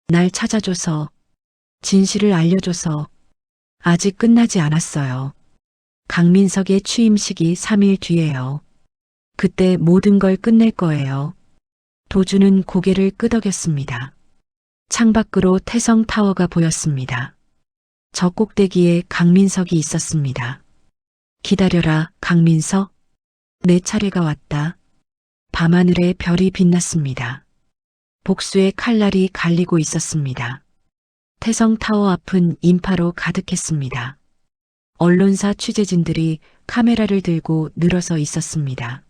날 찾아줘서, 진실을 알려줘서. 아직 끝나지 않았어요. 강민석의 취임식이 3일 뒤에요. 그때 모든 걸 끝낼 거예요. 도준은 고개를 끄덕였습니다. 창밖으로 태성타워가 보였습니다. 저 꼭대기에 강민석이 있었습니다. 기다려라, 강민석. 내 차례가 왔다. 밤하늘에 별이 빛났습니다. 복수의 칼날이 갈리고 있었습니다. 태성타워 앞은 인파로 가득했습니다. 언론사 취재진들이 카메라를 들고 늘어서 있었습니다.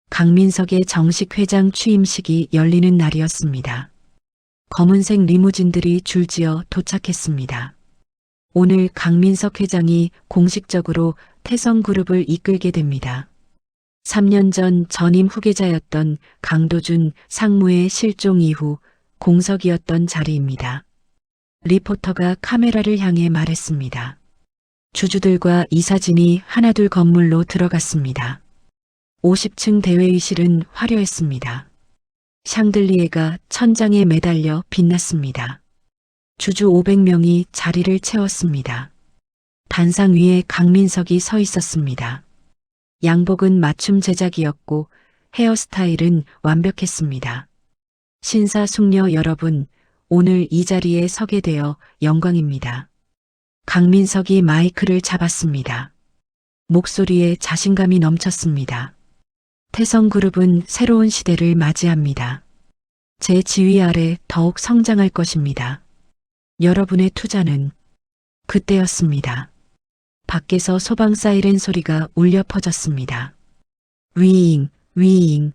강민석의 정식 회장 취임식이 열리는 날이었습니다. 검은색 리무진들이 줄지어 도착했습니다. 오늘 강민석 회장이 공식적으로 태성그룹을 이끌게 됩니다. 3년 전 전임 후계자였던 강도준 상무의 실종 이후 공석이었던 자리입니다. 리포터가 카메라를 향해 말했습니다. 주주들과 이사진이 하나둘 건물로 들어갔습니다. 50층 대회의실은 화려했습니다. 샹들리에가 천장에 매달려 빛났습니다. 주주 500명이 자리를 채웠습니다. 단상 위에 강민석이 서 있었습니다. 양복은 맞춤 제작이었고 헤어스타일은 완벽했습니다. 신사숙녀 여러분, 오늘 이 자리에 서게 되어 영광입니다. 강민석이 마이크를 잡았습니다. 목소리에 자신감이 넘쳤습니다. 태성그룹은 새로운 시대를 맞이합니다. 제 지휘 아래 더욱 성장할 것입니다. 여러분의 투자는 그때였습니다. 밖에서 소방 사이렌 소리가 울려 퍼졌습니다. 위잉, 위잉.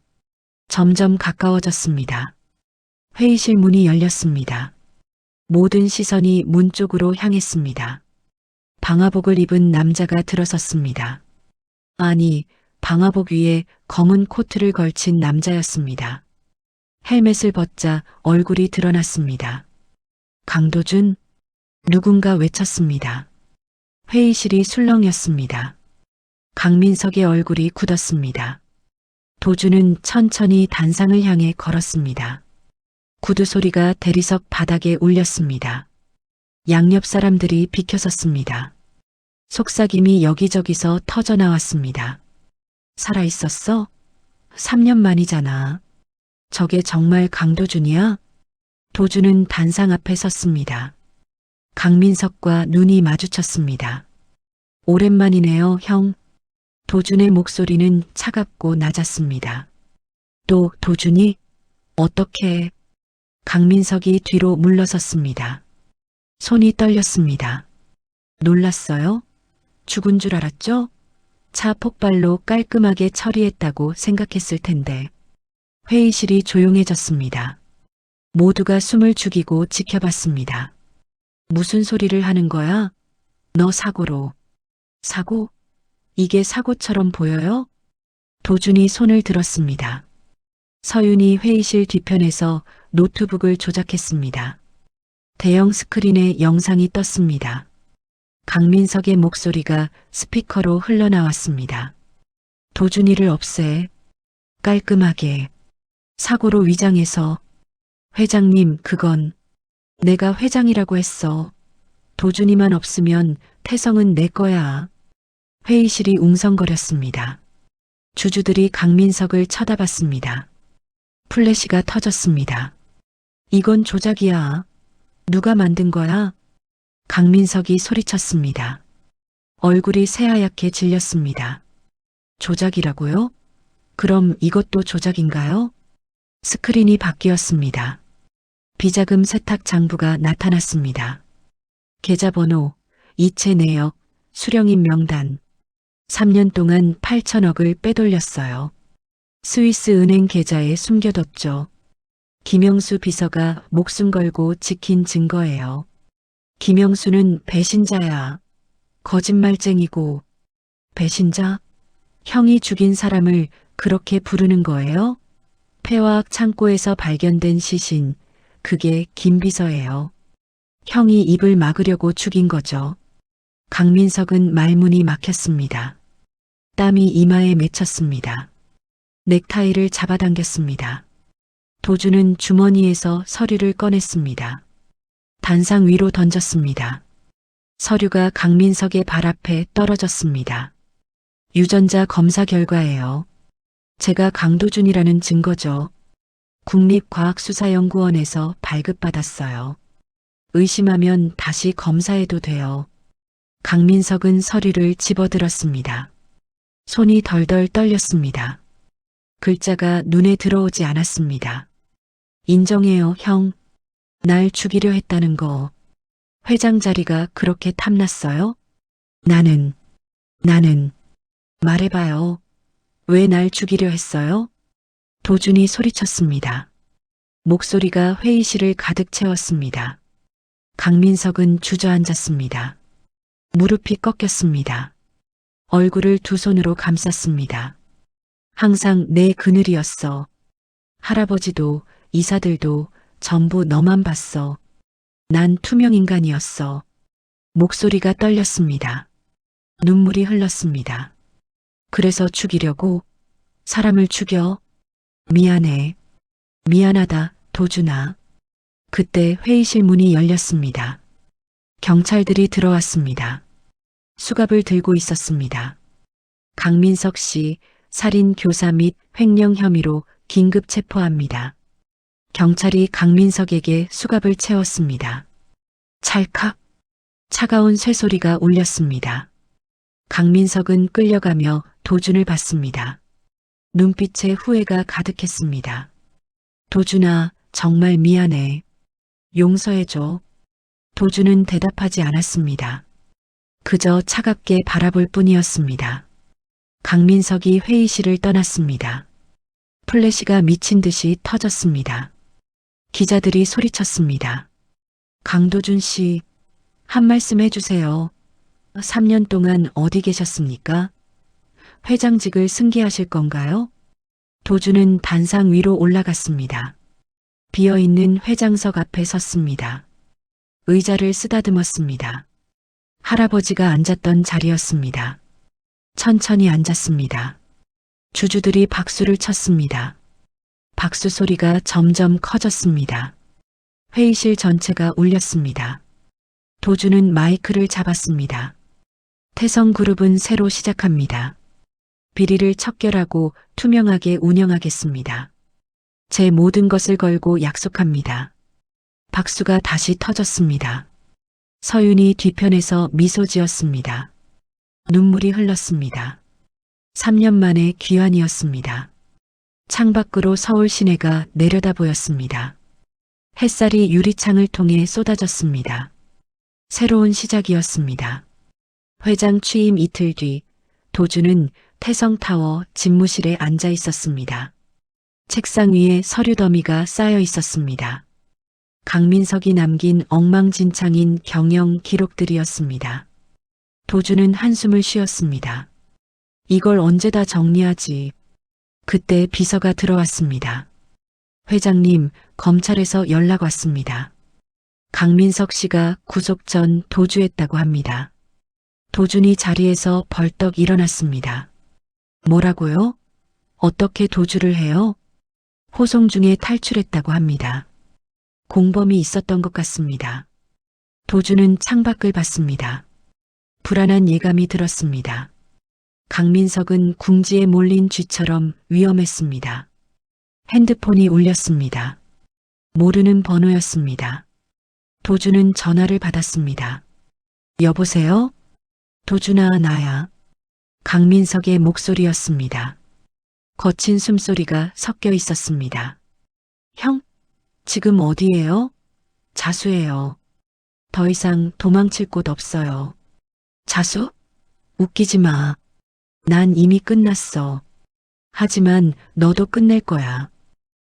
점점 가까워졌습니다. 회의실 문이 열렸습니다. 모든 시선이 문 쪽으로 향했습니다. 방화복을 입은 남자가 들어섰습니다. 아니, 방화복 위에 검은 코트를 걸친 남자였습니다. 헬멧을 벗자 얼굴이 드러났습니다. 강도준? 누군가 외쳤습니다. 회의실이 술렁였습니다. 강민석의 얼굴이 굳었습니다. 도준은 천천히 단상을 향해 걸었습니다. 구두 소리가 대리석 바닥에 울렸습니다. 양옆 사람들이 비켜섰습니다. 속삭임이 여기저기서 터져나왔습니다. 살아있었어? 3년 만이잖아. 저게 정말 강도준이야? 도준은 단상 앞에 섰습니다. 강민석과 눈이 마주쳤습니다. 오랜만이네요, 형. 도준의 목소리는 차갑고 낮았습니다. 또 도준이? 어떻게? 강민석이 뒤로 물러섰습니다. 손이 떨렸습니다. 놀랐어요? 죽은 줄 알았죠? 차 폭발로 깔끔하게 처리했다고 생각했을 텐데. 회의실이 조용해졌습니다. 모두가 숨을 죽이고 지켜봤습니다. 무슨 소리를 하는 거야? 너 사고로. 사고? 이게 사고처럼 보여요? 도준이 손을 들었습니다. 서윤이 회의실 뒤편에서 노트북을 조작했습니다. 대형 스크린에 영상이 떴습니다. 강민석의 목소리가 스피커로 흘러나왔습니다. 도준이를 없애. 깔끔하게. 사고로 위장해서. 회장님, 그건 내가 회장이라고 했어. 도준이만 없으면 태성은 내 거야. 회의실이 웅성거렸습니다. 주주들이 강민석을 쳐다봤습니다. 플래시가 터졌습니다. 이건 조작이야. 누가 만든 거야? 강민석이 소리쳤습니다. 얼굴이 새하얗게 질렸습니다. 조작이라고요? 그럼 이것도 조작인가요? 스크린이 바뀌었습니다. 비자금 세탁 장부가 나타났습니다. 계좌번호, 이체 내역, 수령인 명단. 3년 동안 8천억을 빼돌렸어요. 스위스 은행 계좌에 숨겨뒀죠. 김영수 비서가 목숨 걸고 지킨 증거예요. 김영수는 배신자야. 거짓말쟁이고. 배신자? 형이 죽인 사람을 그렇게 부르는 거예요? 폐화학 창고에서 발견된 시신, 그게 김 비서예요. 형이 입을 막으려고 죽인 거죠. 강민석은 말문이 막혔습니다. 땀이 이마에 맺혔습니다. 넥타이를 잡아당겼습니다. 도준은 주머니에서 서류를 꺼냈습니다. 단상 위로 던졌습니다. 서류가 강민석의 발 앞에 떨어졌습니다. 유전자 검사 결과예요. 제가 강도준이라는 증거죠. 국립과학수사연구원에서 발급받았어요. 의심하면 다시 검사해도 돼요. 강민석은 서류를 집어들었습니다. 손이 덜덜 떨렸습니다. 글자가 눈에 들어오지 않았습니다. 인정해요, 형. 날 죽이려 했다는 거. 회장 자리가 그렇게 탐났어요? 나는 말해봐요. 왜 날 죽이려 했어요? 도준이 소리쳤습니다. 목소리가 회의실을 가득 채웠습니다. 강민석은 주저앉았습니다. 무릎이 꺾였습니다. 얼굴을 두 손으로 감쌌습니다. 항상 내 그늘이었어. 할아버지도 이사들도 전부 너만 봤어. 난 투명 인간이었어. 목소리가 떨렸습니다. 눈물이 흘렀습니다. 그래서 죽이려고? 사람을 죽여? 미안해. 미안하다, 도준아. 그때 회의실 문이 열렸습니다. 경찰들이 들어왔습니다. 수갑을 들고 있었습니다. 강민석 씨 살인 교사 및 횡령 혐의로 긴급 체포합니다. 경찰이 강민석에게 수갑을 채웠습니다. 찰칵. 차가운 쇠소리가 울렸습니다. 강민석은 끌려가며 도준을 봤습니다. 눈빛에 후회가 가득했습니다. 도준아, 정말 미안해. 용서해줘. 도준은 대답하지 않았습니다. 그저 차갑게 바라볼 뿐이었습니다. 강민석이 회의실을 떠났습니다. 플래시가 미친 듯이 터졌습니다. 기자들이 소리쳤습니다. 강도준 씨, 한 말씀 해주세요. 3년 동안 어디 계셨습니까? 회장직을 승계하실 건가요? 도준은 단상 위로 올라갔습니다. 비어있는 회장석 앞에 섰습니다. 의자를 쓰다듬었습니다. 할아버지가 앉았던 자리였습니다. 천천히 앉았습니다. 주주들이 박수를 쳤습니다. 박수 소리가 점점 커졌습니다. 회의실 전체가 울렸습니다. 도준은 마이크를 잡았습니다. 태성그룹은 새로 시작합니다. 비리를 척결하고 투명하게 운영하겠습니다. 제 모든 것을 걸고 약속합니다. 박수가 다시 터졌습니다. 서윤이 뒤편에서 미소 지었습니다. 눈물이 흘렀습니다. 3년 만에 귀환이었습니다. 창밖으로 서울 시내가 내려다 보였습니다. 햇살이 유리창을 통해 쏟아졌습니다. 새로운 시작이었습니다. 회장 취임 이틀 뒤 도준은 태성타워 집무실에 앉아 있었습니다. 책상 위에 서류 더미가 쌓여 있었습니다. 강민석이 남긴 엉망진창인 경영 기록들이었습니다. 도준은 한숨을 쉬었습니다. 이걸 언제 다 정리하지? 그때 비서가 들어왔습니다. 회장님, 검찰에서 연락 왔습니다. 강민석 씨가 구속 전 도주했다고 합니다. 도준이 자리에서 벌떡 일어났습니다. 뭐라고요? 어떻게 도주를 해요? 호송 중에 탈출했다고 합니다. 공범이 있었던 것 같습니다. 도준은 창밖을 봤습니다. 불안한 예감이 들었습니다. 강민석은 궁지에 몰린 쥐처럼 위험했습니다. 핸드폰이 울렸습니다. 모르는 번호였습니다. 도준은 전화를 받았습니다. 여보세요? 도준아, 나야. 강민석의 목소리였습니다. 거친 숨소리가 섞여 있었습니다. 형, 지금 어디예요? 자수해요. 더 이상 도망칠 곳 없어요. 자수? 웃기지 마. 난 이미 끝났어. 하지만 너도 끝낼 거야.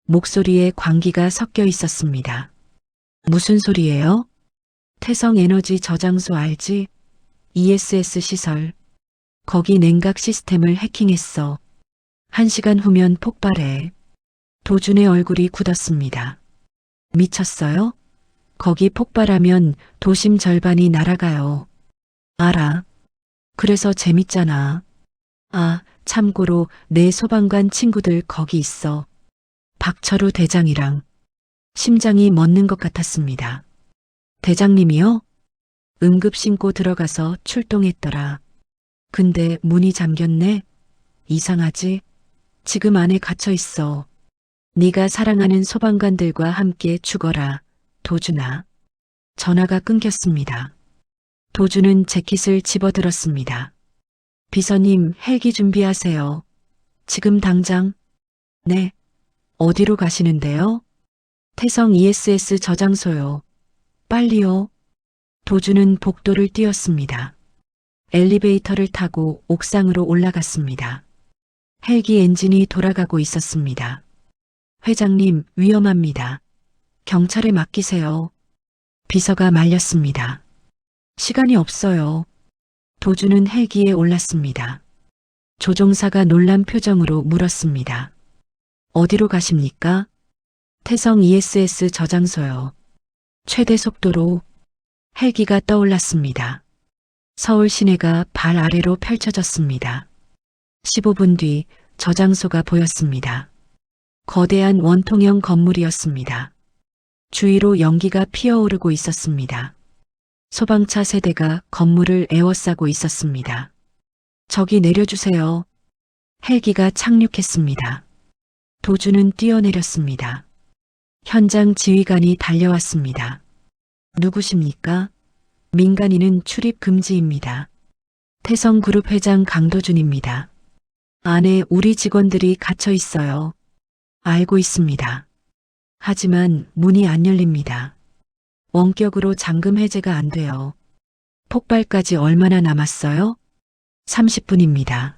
목소리에 광기가 섞여 있었습니다. 무슨 소리예요? 태성에너지 저장소 알지? ESS 시설. 거기 냉각 시스템을 해킹했어. 1시간 후면 폭발해. 도준의 얼굴이 굳었습니다. 미쳤어요? 거기 폭발하면 도심 절반이 날아가요. 알아. 그래서 재밌잖아. 아, 참고로 내 소방관 친구들 거기 있어. 박철우 대장이랑. 심장이 멎는 것 같았습니다. 대장님이요? 응급 신고 들어가서 출동했더라. 근데 문이 잠겼네? 이상하지? 지금 안에 갇혀 있어. 네가 사랑하는 소방관들과 함께 죽어라, 도준아. 전화가 끊겼습니다. 도준은 재킷을 집어들었습니다. 비서님, 헬기 준비하세요. 지금 당장. 네. 어디로 가시는데요? 태성 ESS 저장소요. 빨리요. 도주는 복도를 뛰었습니다. 엘리베이터를 타고 옥상으로 올라갔습니다. 헬기 엔진이 돌아가고 있었습니다. 회장님, 위험합니다. 경찰에 맡기세요. 비서가 말렸습니다. 시간이 없어요. 도주는 헬기에 올랐습니다. 조종사가 놀란 표정으로 물었습니다. 어디로 가십니까? 태성 ESS 저장소요. 최대 속도로. 헬기가 떠올랐습니다. 서울 시내가 발 아래로 펼쳐졌습니다. 15분 뒤 저장소가 보였습니다. 거대한 원통형 건물이었습니다. 주위로 연기가 피어오르고 있었습니다. 소방차 세대가 건물을 에워싸고 있었습니다. 저기 내려주세요. 헬기가 착륙했습니다. 도주는 뛰어내렸습니다. 현장 지휘관이 달려왔습니다. 누구십니까? 민간인은 출입 금지입니다. 태성그룹 회장 강도준입니다. 안에 우리 직원들이 갇혀 있어요. 알고 있습니다. 하지만 문이 안 열립니다. 원격으로 잠금 해제가 안 돼요. 폭발까지 얼마나 남았어요? 30분입니다.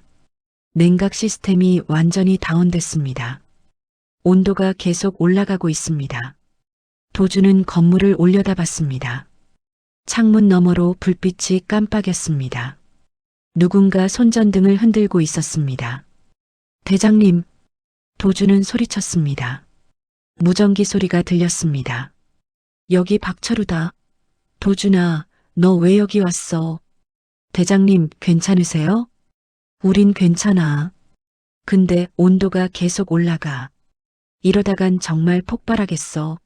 냉각 시스템이 완전히 다운됐습니다. 온도가 계속 올라가고 있습니다. 도주는 건물을 올려다봤습니다. 창문 너머로 불빛이 깜빡였습니다. 누군가 손전등을 흔들고 있었습니다. 대장님, 도주는 소리쳤습니다. 무전기 소리가 들렸습니다. 여기 박철우다. 도준아, 너 왜 여기 왔어? 대장님, 괜찮으세요? 우린 괜찮아. 근데 온도가 계속 올라가. 이러다간 정말 폭발하겠어.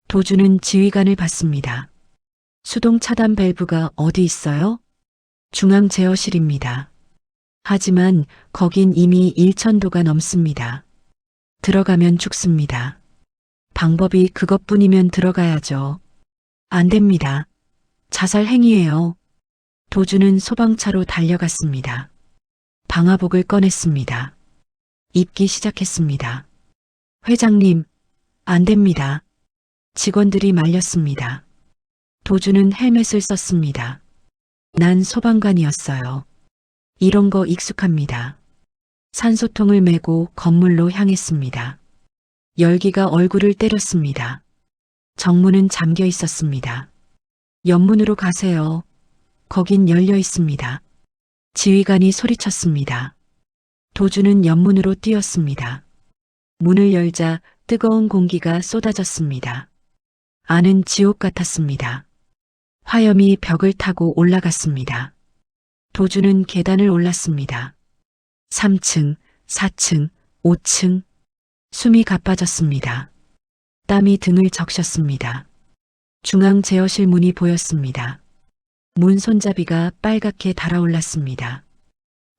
도주는 지휘관을 받습니다. 수동 차단 밸브가 어디 있어요? 중앙 제어실입니다. 하지만 거긴 이미 1000도가 넘습니다. 들어가면 죽습니다. 방법이 그것뿐이면 들어가야죠. 안 됩니다. 자살 행위예요. 도주는 소방차로 달려갔습니다. 방화복을 꺼냈습니다. 입기 시작했습니다. 회장님, 안 됩니다. 직원들이 말렸습니다. 도주는 헬멧을 썼습니다. 난 소방관이었어요. 이런 거 익숙합니다. 산소통을 메고 건물로 향했습니다. 열기가 얼굴을 때렸습니다. 정문은 잠겨 있었습니다. 옆문으로 가세요. 거긴 열려 있습니다. 지휘관이 소리쳤습니다. 도주는 옆문으로 뛰었습니다. 문을 열자 뜨거운 공기가 쏟아졌습니다. 안은 지옥 같았습니다. 화염이 벽을 타고 올라갔습니다. 도주는 계단을 올랐습니다. 3층, 4층, 5층. 숨이 가빠졌습니다. 땀이 등을 적셨습니다. 중앙 제어실 문이 보였습니다. 문 손잡이가 빨갛게 달아올랐습니다.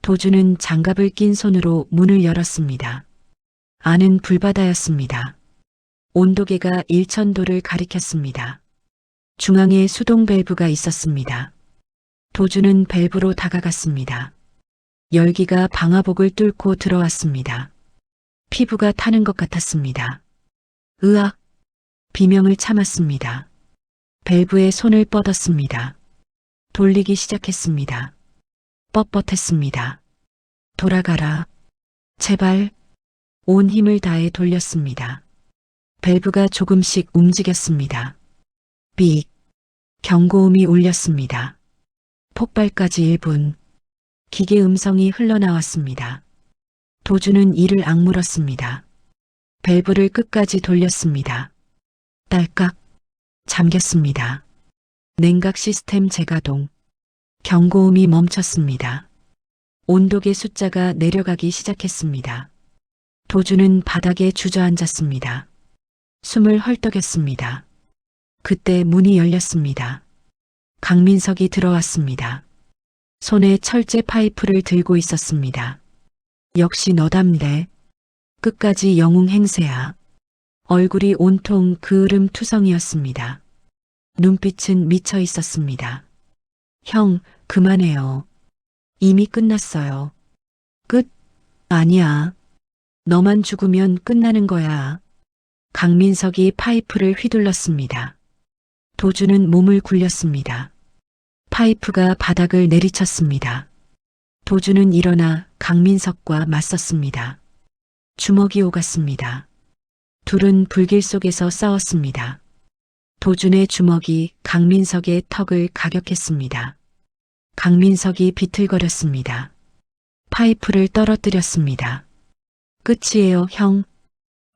도주는 장갑을 낀 손으로 문을 열었습니다. 안은 불바다였습니다. 온도계가 1000도를 가리켰습니다. 중앙에 수동 밸브가 있었습니다. 도주는 밸브로 다가갔습니다. 열기가 방화복을 뚫고 들어왔습니다. 피부가 타는 것 같았습니다. 으악! 비명을 참았습니다. 밸브에 손을 뻗었습니다. 돌리기 시작했습니다. 뻣뻣했습니다. 돌아가라. 제발. 온 힘을 다해 돌렸습니다. 밸브가 조금씩 움직였습니다. 삑. 경고음이 울렸습니다. 폭발까지 1분. 기계 음성이 흘러나왔습니다. 도주는 이를 악물었습니다. 밸브를 끝까지 돌렸습니다. 딸깍. 잠겼습니다. 냉각 시스템 재가동. 경고음이 멈췄습니다. 온도계 숫자가 내려가기 시작했습니다. 도주는 바닥에 주저앉았습니다. 숨을 헐떡였습니다. 그때 문이 열렸습니다. 강민석이 들어왔습니다. 손에 철제 파이프를 들고 있었습니다. 역시 너답네. 끝까지 영웅 행세야. 얼굴이 온통 그을음 투성이었습니다. 눈빛은 미쳐 있었습니다. 형, 그만해요. 이미 끝났어요. 끝? 아니야. 너만 죽으면 끝나는 거야. 강민석이 파이프를 휘둘렀습니다. 도주는 몸을 굴렸습니다. 파이프가 바닥을 내리쳤습니다. 도주는 일어나 강민석과 맞섰습니다. 주먹이 오갔습니다. 둘은 불길 속에서 싸웠습니다. 도준의 주먹이 강민석의 턱을 가격했습니다. 강민석이 비틀거렸습니다. 파이프를 떨어뜨렸습니다. 끝이에요, 형.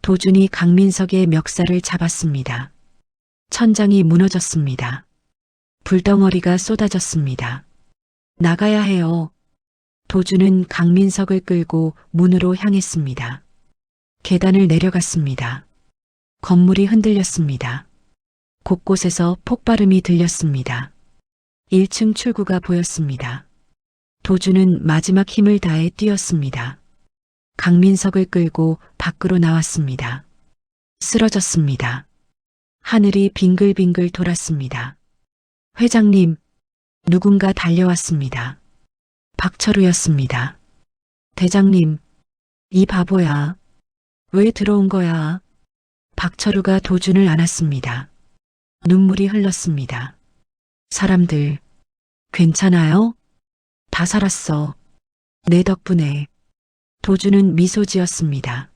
도준이 강민석의 멱살을 잡았습니다. 천장이 무너졌습니다. 불덩어리가 쏟아졌습니다. 나가야 해요. 도준은 강민석을 끌고 문으로 향했습니다. 계단을 내려갔습니다. 건물이 흔들렸습니다. 곳곳에서 폭발음이 들렸습니다. 1층 출구가 보였습니다. 도준은 마지막 힘을 다해 뛰었습니다. 강민석을 끌고 밖으로 나왔습니다. 쓰러졌습니다. 하늘이 빙글빙글 돌았습니다. 회장님, 누군가 달려왔습니다. 박철우였습니다. 대장님, 이 바보야. 왜 들어온 거야? 박철우가 도준을 안았습니다. 눈물이 흘렀습니다. 사람들, 괜찮아요? 다 살았어. 내 덕분에. 도준은 미소 지었습니다.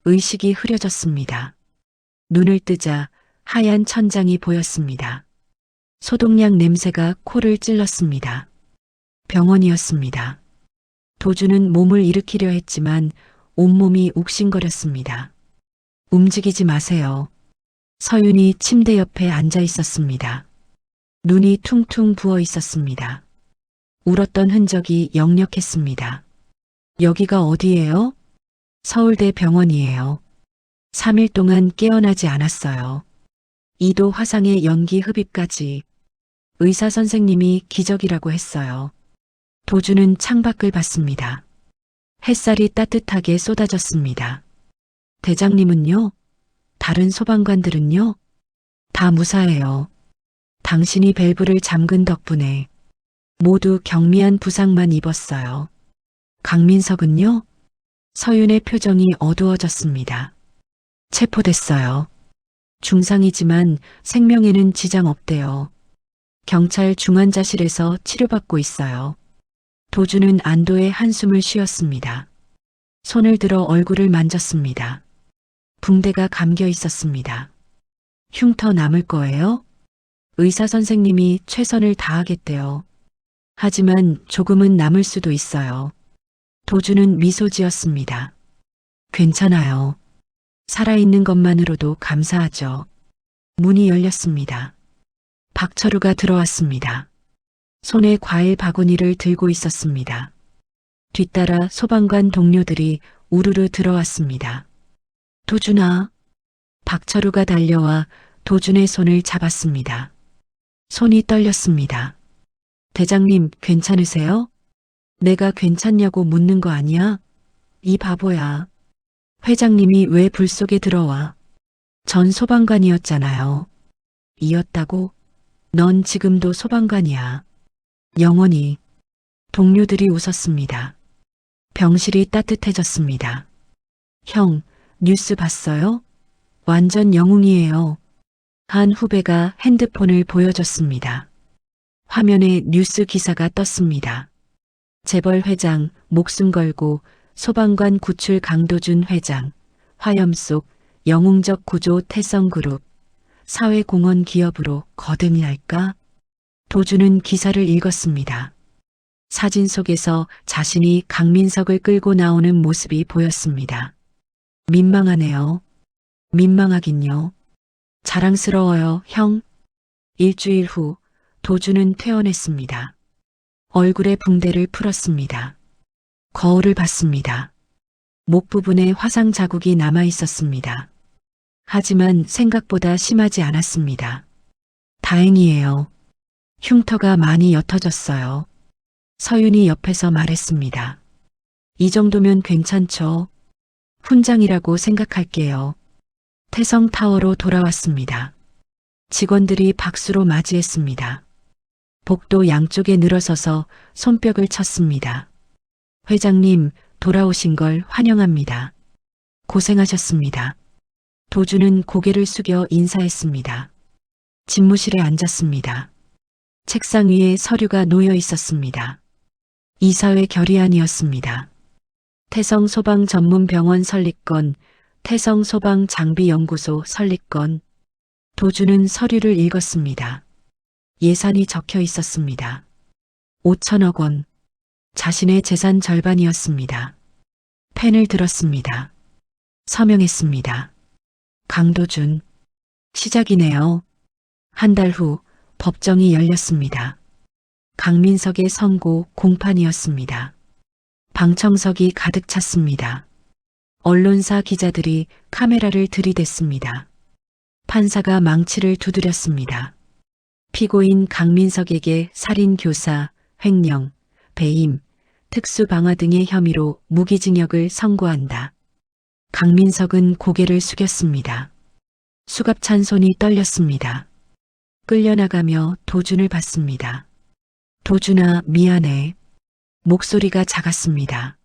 의식이 흐려졌습니다. 눈을 뜨자 하얀 천장이 보였습니다. 소독약 냄새가 코를 찔렀습니다. 병원이었습니다. 도준은 몸을 일으키려 했지만 온몸이 욱신거렸습니다. 움직이지 마세요. 서윤이 침대 옆에 앉아 있었습니다. 눈이 퉁퉁 부어 있었습니다. 울었던 흔적이 역력했습니다. 여기가 어디예요? 서울대 병원이에요. 3일 동안 깨어나지 않았어요. 2도 화상의 연기 흡입까지. 의사 선생님이 기적이라고 했어요. 도준은 창밖을 봤습니다. 햇살이 따뜻하게 쏟아졌습니다. 대장님은요? 다른 소방관들은요? 다 무사해요. 당신이 밸브를 잠근 덕분에 모두 경미한 부상만 입었어요. 강민석은요? 서윤의 표정이 어두워졌습니다. 체포됐어요. 중상이지만 생명에는 지장 없대요. 경찰 중환자실에서 치료받고 있어요. 도준은 안도의 한숨을 쉬었습니다. 손을 들어 얼굴을 만졌습니다. 붕대가 감겨 있었습니다. 흉터 남을 거예요? 의사 선생님이 최선을 다하겠대요. 하지만 조금은 남을 수도 있어요. 도준은 미소 지었습니다. 괜찮아요. 살아있는 것만으로도 감사하죠. 문이 열렸습니다. 박철우가 들어왔습니다. 손에 과일 바구니를 들고 있었습니다. 뒤따라 소방관 동료들이 우르르 들어왔습니다. 도준아. 박철우가 달려와 도준의 손을 잡았습니다. 손이 떨렸습니다. 대장님, 괜찮으세요? 내가 괜찮냐고 묻는 거 아니야? 이 바보야. 회장님이 왜 불 속에 들어와? 전 소방관이었잖아요. 이었다고? 넌 지금도 소방관이야. 영원히. 동료들이 웃었습니다. 병실이 따뜻해졌습니다. 형, 뉴스 봤어요? 완전 영웅이에요. 한 후배가 핸드폰을 보여줬습니다. 화면에 뉴스 기사가 떴습니다. 재벌 회장 목숨 걸고 소방관 구출 강도준 회장, 화염 속 영웅적 구조 태성그룹, 사회공헌 기업으로 거듭날까? 도준은 기사를 읽었습니다. 사진 속에서 자신이 강민석을 끌고 나오는 모습이 보였습니다. 민망하네요. 민망하긴요. 자랑스러워요, 형. 일주일 후 도준은 퇴원했습니다. 얼굴에 붕대를 풀었습니다. 거울을 봤습니다. 목 부분에 화상 자국이 남아 있었습니다. 하지만 생각보다 심하지 않았습니다. 다행이에요. 흉터가 많이 옅어졌어요. 서윤이 옆에서 말했습니다. 이 정도면 괜찮죠? 훈장이라고 생각할게요. 태성타워로 돌아왔습니다. 직원들이 박수로 맞이했습니다. 복도 양쪽에 늘어서서 손뼉을 쳤습니다. 회장님, 돌아오신 걸 환영합니다. 고생하셨습니다. 도주는 고개를 숙여 인사했습니다. 집무실에 앉았습니다. 책상 위에 서류가 놓여 있었습니다. 이사회 결의안이었습니다. 태성소방전문병원 설립건, 태성소방장비연구소 설립건. 도주는 서류를 읽었습니다. 예산이 적혀 있었습니다. 5천억 원. 자신의 재산 절반이었습니다. 펜을 들었습니다. 서명했습니다. 강도준. 시작이네요. 한 달 후 법정이 열렸습니다. 강민석의 선고 공판이었습니다. 방청석이 가득 찼습니다. 언론사 기자들이 카메라를 들이댔습니다. 판사가 망치를 두드렸습니다. 피고인 강민석에게 살인 교사, 횡령, 배임, 특수방화 등의 혐의로 무기징역을 선고한다. 강민석은 고개를 숙였습니다. 수갑찬 손이 떨렸습니다. 끌려나가며 도준을 봤습니다. 도준아, 미안해. 목소리가 작았습니다.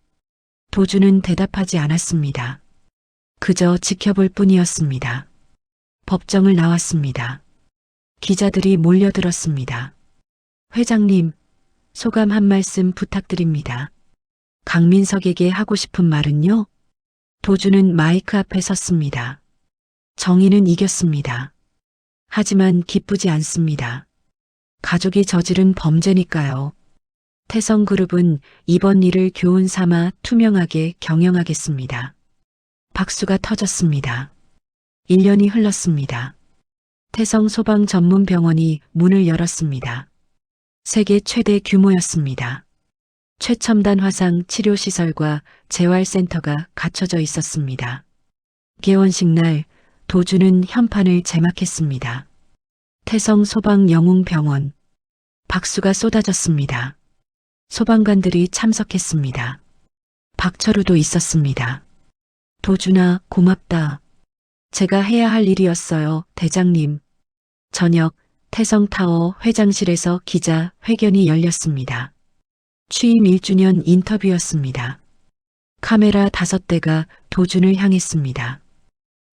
도준은 대답하지 않았습니다. 그저 지켜볼 뿐이었습니다. 법정을 나왔습니다. 기자들이 몰려들었습니다. 회장님, 소감 한 말씀 부탁드립니다. 강민석에게 하고 싶은 말은요? 도준은 마이크 앞에 섰습니다. 정의는 이겼습니다. 하지만 기쁘지 않습니다. 가족이 저지른 범죄니까요. 태성그룹은 이번 일을 교훈 삼아 투명하게 경영하겠습니다. 박수가 터졌습니다. 1년이 흘렀습니다. 태성소방전문병원이 문을 열었습니다. 세계 최대 규모였습니다. 최첨단 화상 치료시설과 재활센터가 갖춰져 있었습니다. 개원식 날 도주는 현판을 제막했습니다. 태성소방영웅병원. 박수가 쏟아졌습니다. 소방관들이 참석했습니다. 박철우도 있었습니다. 도준아, 고맙다. 제가 해야 할 일이었어요, 대장님. 저녁 태성타워 회장실에서 기자 회견이 열렸습니다. 취임 1주년 인터뷰였습니다. 카메라 5대가 도준을 향했습니다.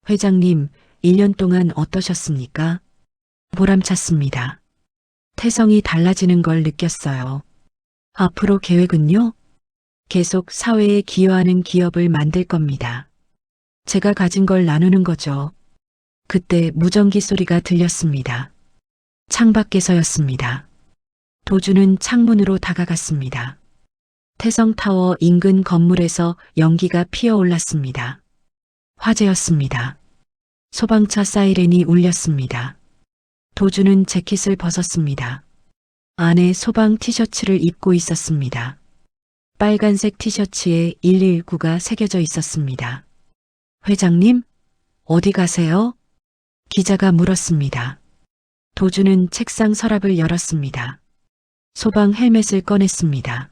회장님, 1년 동안 어떠셨습니까? 보람찼습니다. 태성이 달라지는 걸 느꼈어요. 앞으로 계획은요? 계속 사회에 기여하는 기업을 만들 겁니다. 제가 가진 걸 나누는 거죠. 그때 무전기 소리가 들렸습니다. 창밖에서였습니다. 도주는 창문으로 다가갔습니다. 태성타워 인근 건물에서 연기가 피어올랐습니다. 화재였습니다. 소방차 사이렌이 울렸습니다. 도주는 재킷을 벗었습니다. 안에 소방 티셔츠를 입고 있었습니다. 빨간색 티셔츠에 119가 새겨져 있었습니다. 회장님, 어디 가세요? 기자가 물었습니다. 도주는 책상 서랍을 열었습니다. 소방 헬멧을 꺼냈습니다.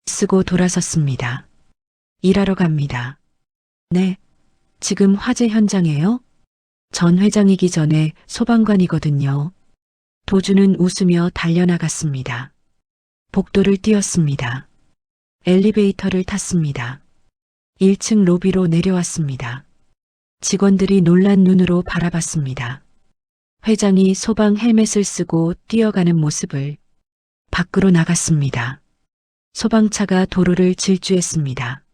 쓰고 돌아섰습니다. 일하러 갑니다. 네, 지금 화재 현장에요? 전 회장이기 전에 소방관이거든요. 도주는 웃으며 달려나갔습니다. 복도를 뛰었습니다. 엘리베이터를 탔습니다. 1층 로비로 내려왔습니다. 직원들이 놀란 눈으로 바라봤습니다. 회장이 소방 헬멧을 쓰고 뛰어가는 모습을. 밖으로 나갔습니다. 소방차가 도로를 질주했습니다.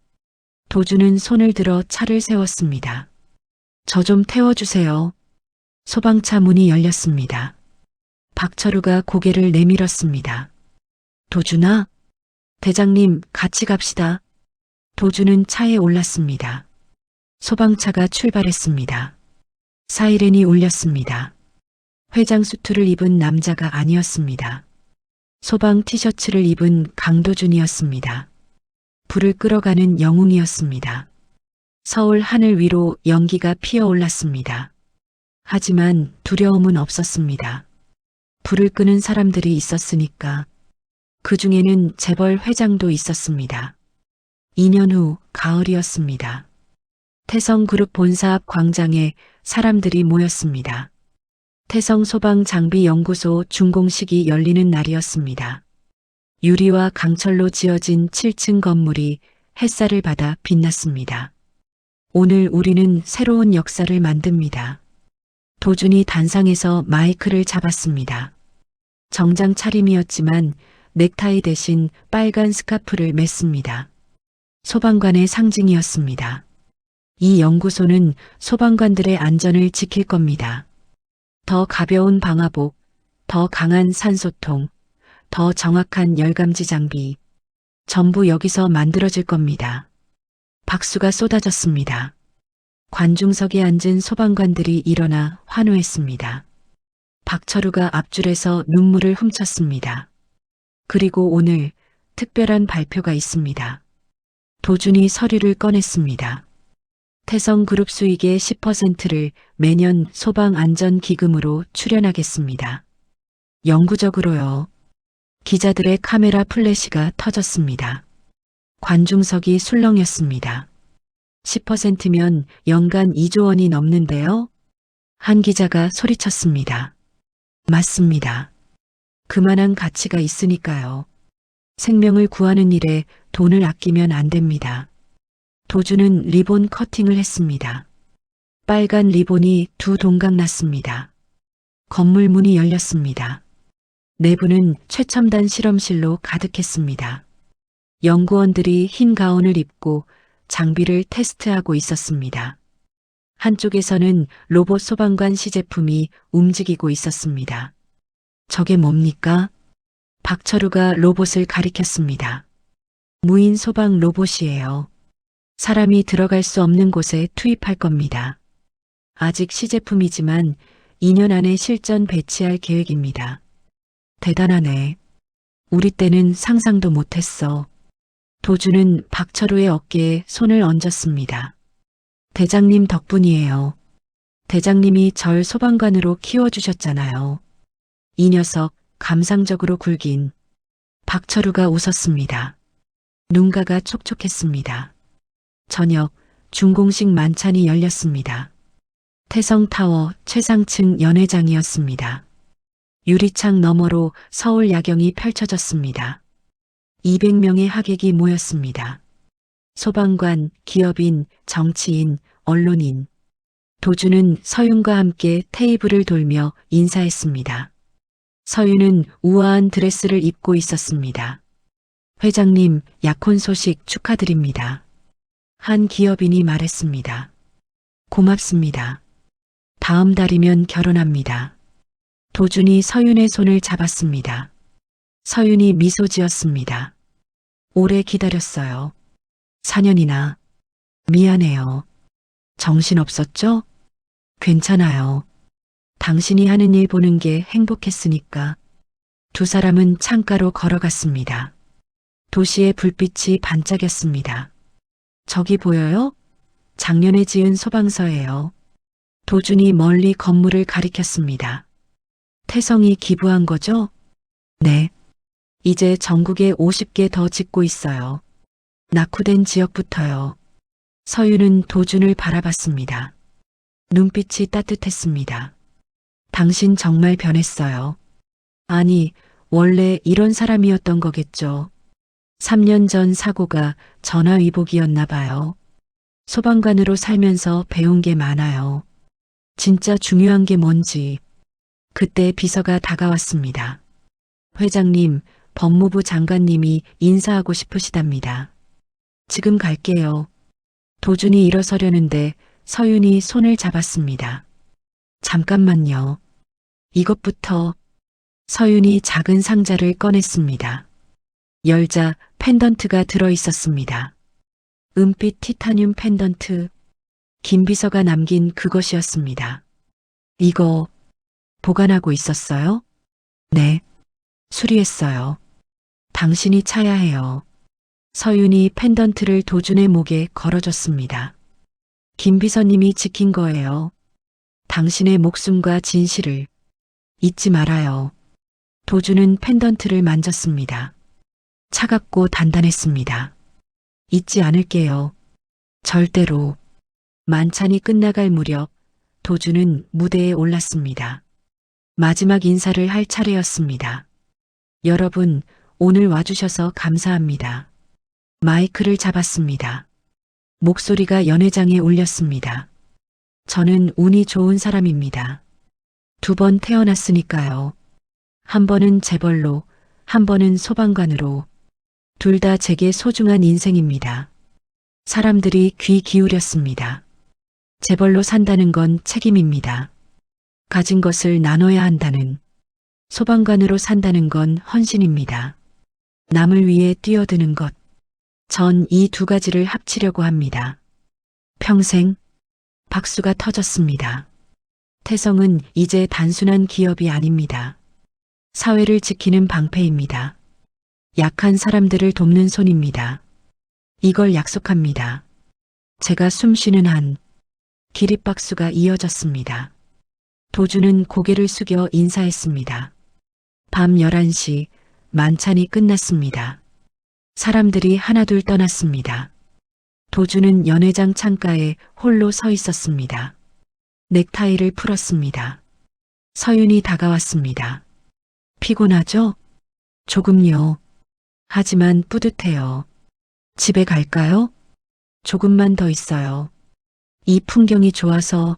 도주는 손을 들어 차를 세웠습니다. 저 좀 태워주세요. 소방차 문이 열렸습니다. 박철우가 고개를 내밀었습니다. 도준아, 대장님 같이 갑시다. 도주는 차에 올랐습니다. 소방차가 출발했습니다. 사이렌이 울렸습니다. 회장 수트를 입은 남자가 아니었습니다. 소방 티셔츠를 입은 강도준이었습니다. 불을 끌어가는 영웅이었습니다. 서울 하늘 위로 연기가 피어올랐습니다. 하지만 두려움은 없었습니다. 불을 끄는 사람들이 있었으니까. 그 중에는 재벌 회장도 있었습니다. 2년 후 가을이었습니다. 태성그룹 본사 앞 광장에 사람들이 모였습니다. 태성 소방장비연구소 준공식이 열리는 날이었습니다. 유리와 강철로 지어진 7층 건물이 햇살을 받아 빛났습니다. 오늘 우리는 새로운 역사를 만듭니다. 도준이 단상에서 마이크를 잡았습니다. 정장 차림이었지만 넥타이 대신 빨간 스카프를 맸습니다. 소방관의 상징이었습니다. 이 연구소는 소방관들의 안전을 지킬 겁니다. 더 가벼운 방화복, 더 강한 산소통, 더 정확한 열감지 장비. 전부 여기서 만들어질 겁니다. 박수가 쏟아졌습니다. 관중석에 앉은 소방관들이 일어나 환호했습니다. 박철우가 앞줄에서 눈물을 훔쳤습니다. 그리고 오늘 특별한 발표가 있습니다. 도준이 서류를 꺼냈습니다. 태성그룹 수익의 10%를 매년 소방안전기금으로 출연하겠습니다. 영구적으로요. 기자들의 카메라 플래시가 터졌습니다. 관중석이 술렁였습니다. 10%면 연간 2조 원이 넘는데요? 한 기자가 소리쳤습니다. 맞습니다. 그만한 가치가 있으니까요. 생명을 구하는 일에 돈을 아끼면 안 됩니다. 도준은 리본 커팅을 했습니다. 빨간 리본이 두 동강 났습니다. 건물 문이 열렸습니다. 내부는 최첨단 실험실로 가득했습니다. 연구원들이 흰 가운을 입고 장비를 테스트하고 있었습니다. 한쪽에서는 로봇 소방관 시제품이 움직이고 있었습니다. 저게 뭡니까? 박철우가 로봇을 가리켰습니다. 무인 소방 로봇이에요. 사람이 들어갈 수 없는 곳에 투입할 겁니다. 아직 시제품이지만 2년 안에 실전 배치할 계획입니다. 대단하네. 우리 때는 상상도 못했어. 도준은 박철우의 어깨에 손을 얹었습니다. 대장님 덕분이에요. 대장님이 절 소방관으로 키워주셨잖아요. 이 녀석 감상적으로 굴긴. 박철우가 웃었습니다. 눈가가 촉촉했습니다. 저녁 준공식 만찬이 열렸습니다. 태성타워 최상층 연회장이었습니다. 유리창 너머로 서울 야경이 펼쳐졌습니다. 200명의 하객이 모였습니다. 소방관, 기업인, 정치인, 언론인. 도준은 서윤과 함께 테이블을 돌며 인사했습니다. 서윤은 우아한 드레스를 입고 있었습니다. 회장님, 약혼 소식 축하드립니다. 한 기업인이 말했습니다. 고맙습니다. 다음 달이면 결혼합니다. 도준이 서윤의 손을 잡았습니다. 서윤이 미소 지었습니다. 오래 기다렸어요. 4년이나. 미안해요. 정신없었죠? 괜찮아요. 당신이 하는 일 보는 게 행복했으니까. 두 사람은 창가로 걸어갔습니다. 도시의 불빛이 반짝였습니다. 저기 보여요? 작년에 지은 소방서예요. 도준이 멀리 건물을 가리켰습니다. 태성이 기부한 거죠? 네. 이제 전국에 50개 더 짓고 있어요. 낙후된 지역부터요. 서윤은 도준을 바라봤습니다. 눈빛이 따뜻했습니다. 당신 정말 변했어요. 아니, 원래 이런 사람이었던 거겠죠. 3년 전 사고가 전화위복이었나 봐요. 소방관으로 살면서 배운 게 많아요. 진짜 중요한 게 뭔지. 그때 비서가 다가왔습니다. 회장님, 법무부 장관님이 인사하고 싶으시답니다. 지금 갈게요. 도준이 일어서려는데 서윤이 손을 잡았습니다. 잠깐만요. 이것부터. 서윤이 작은 상자를 꺼냈습니다. 열자 펜던트가 들어 있었습니다. 은빛 티타늄 펜던트. 김 비서가 남긴 그것이었습니다. 이거 보관하고 있었어요? 네. 수리했어요. 당신이 차야 해요. 서윤이 펜던트를 도준의 목에 걸어줬습니다. 김 비서님이 지킨 거예요. 당신의 목숨과 진실을 잊지 말아요. 도준은 펜던트를 만졌습니다. 차갑고 단단했습니다. 잊지 않을게요. 절대로. 만찬이 끝나갈 무렵 도준은 무대에 올랐습니다. 마지막 인사를 할 차례였습니다. 여러분, 오늘 와주셔서 감사합니다. 마이크를 잡았습니다. 목소리가 연회장에 울렸습니다. 저는 운이 좋은 사람입니다. 2번 태어났으니까요. 한 번은 재벌로, 한 번은 소방관으로. 둘 다 제게 소중한 인생입니다. 사람들이 귀 기울였습니다. 재벌로 산다는 건 책임입니다. 가진 것을 나눠야 한다는. 소방관으로 산다는 건 헌신입니다. 남을 위해 뛰어드는 것. 전 이 2가지를 합치려고 합니다. 평생. 박수가 터졌습니다. 태성은 이제 단순한 기업이 아닙니다. 사회를 지키는 방패입니다. 약한 사람들을 돕는 손입니다. 이걸 약속합니다. 제가 숨 쉬는 한 기립박수가 이어졌습니다. 도주는 고개를 숙여 인사했습니다. 밤 11시 만찬이 끝났습니다. 사람들이 하나둘 떠났습니다. 도주는 연회장 창가에 홀로 서 있었습니다. 넥타이를 풀었습니다. 서윤이 다가왔습니다. 피곤하죠? 조금요. 하지만 뿌듯해요. 집에 갈까요? 조금만 더 있어요. 이 풍경이 좋아서.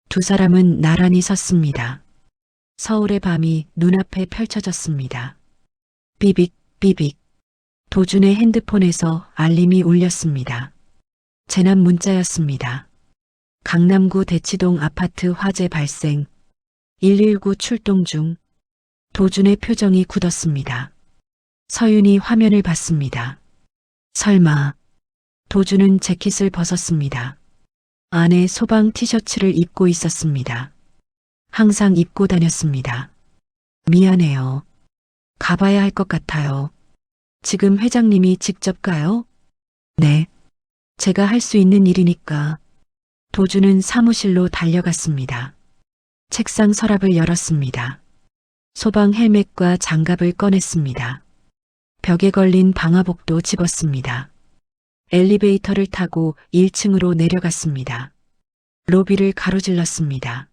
2 사람은 나란히 섰습니다. 서울의 밤이 눈앞에 펼쳐졌습니다. 삐빅, 삐빅. 도준의 핸드폰에서 알림이 울렸습니다. 재난 문자였습니다. 강남구 대치동 아파트 화재 발생. 119 출동 중. 도준의 표정이 굳었습니다. 서윤이 화면을 봤습니다. 설마. 도준은 재킷을 벗었습니다. 안에 소방 티셔츠를 입고 있었습니다. 항상 입고 다녔습니다. 미안해요. 가봐야 할 것 같아요. 지금 회장님이 직접 가요? 네. 제가 할 수 있는 일이니까. 도주는 사무실로 달려갔습니다. 책상 서랍을 열었습니다. 소방 헬멧과 장갑을 꺼냈습니다. 벽에 걸린 방화복도 집었습니다. 엘리베이터를 타고 1층으로 내려갔습니다. 로비를 가로질렀습니다.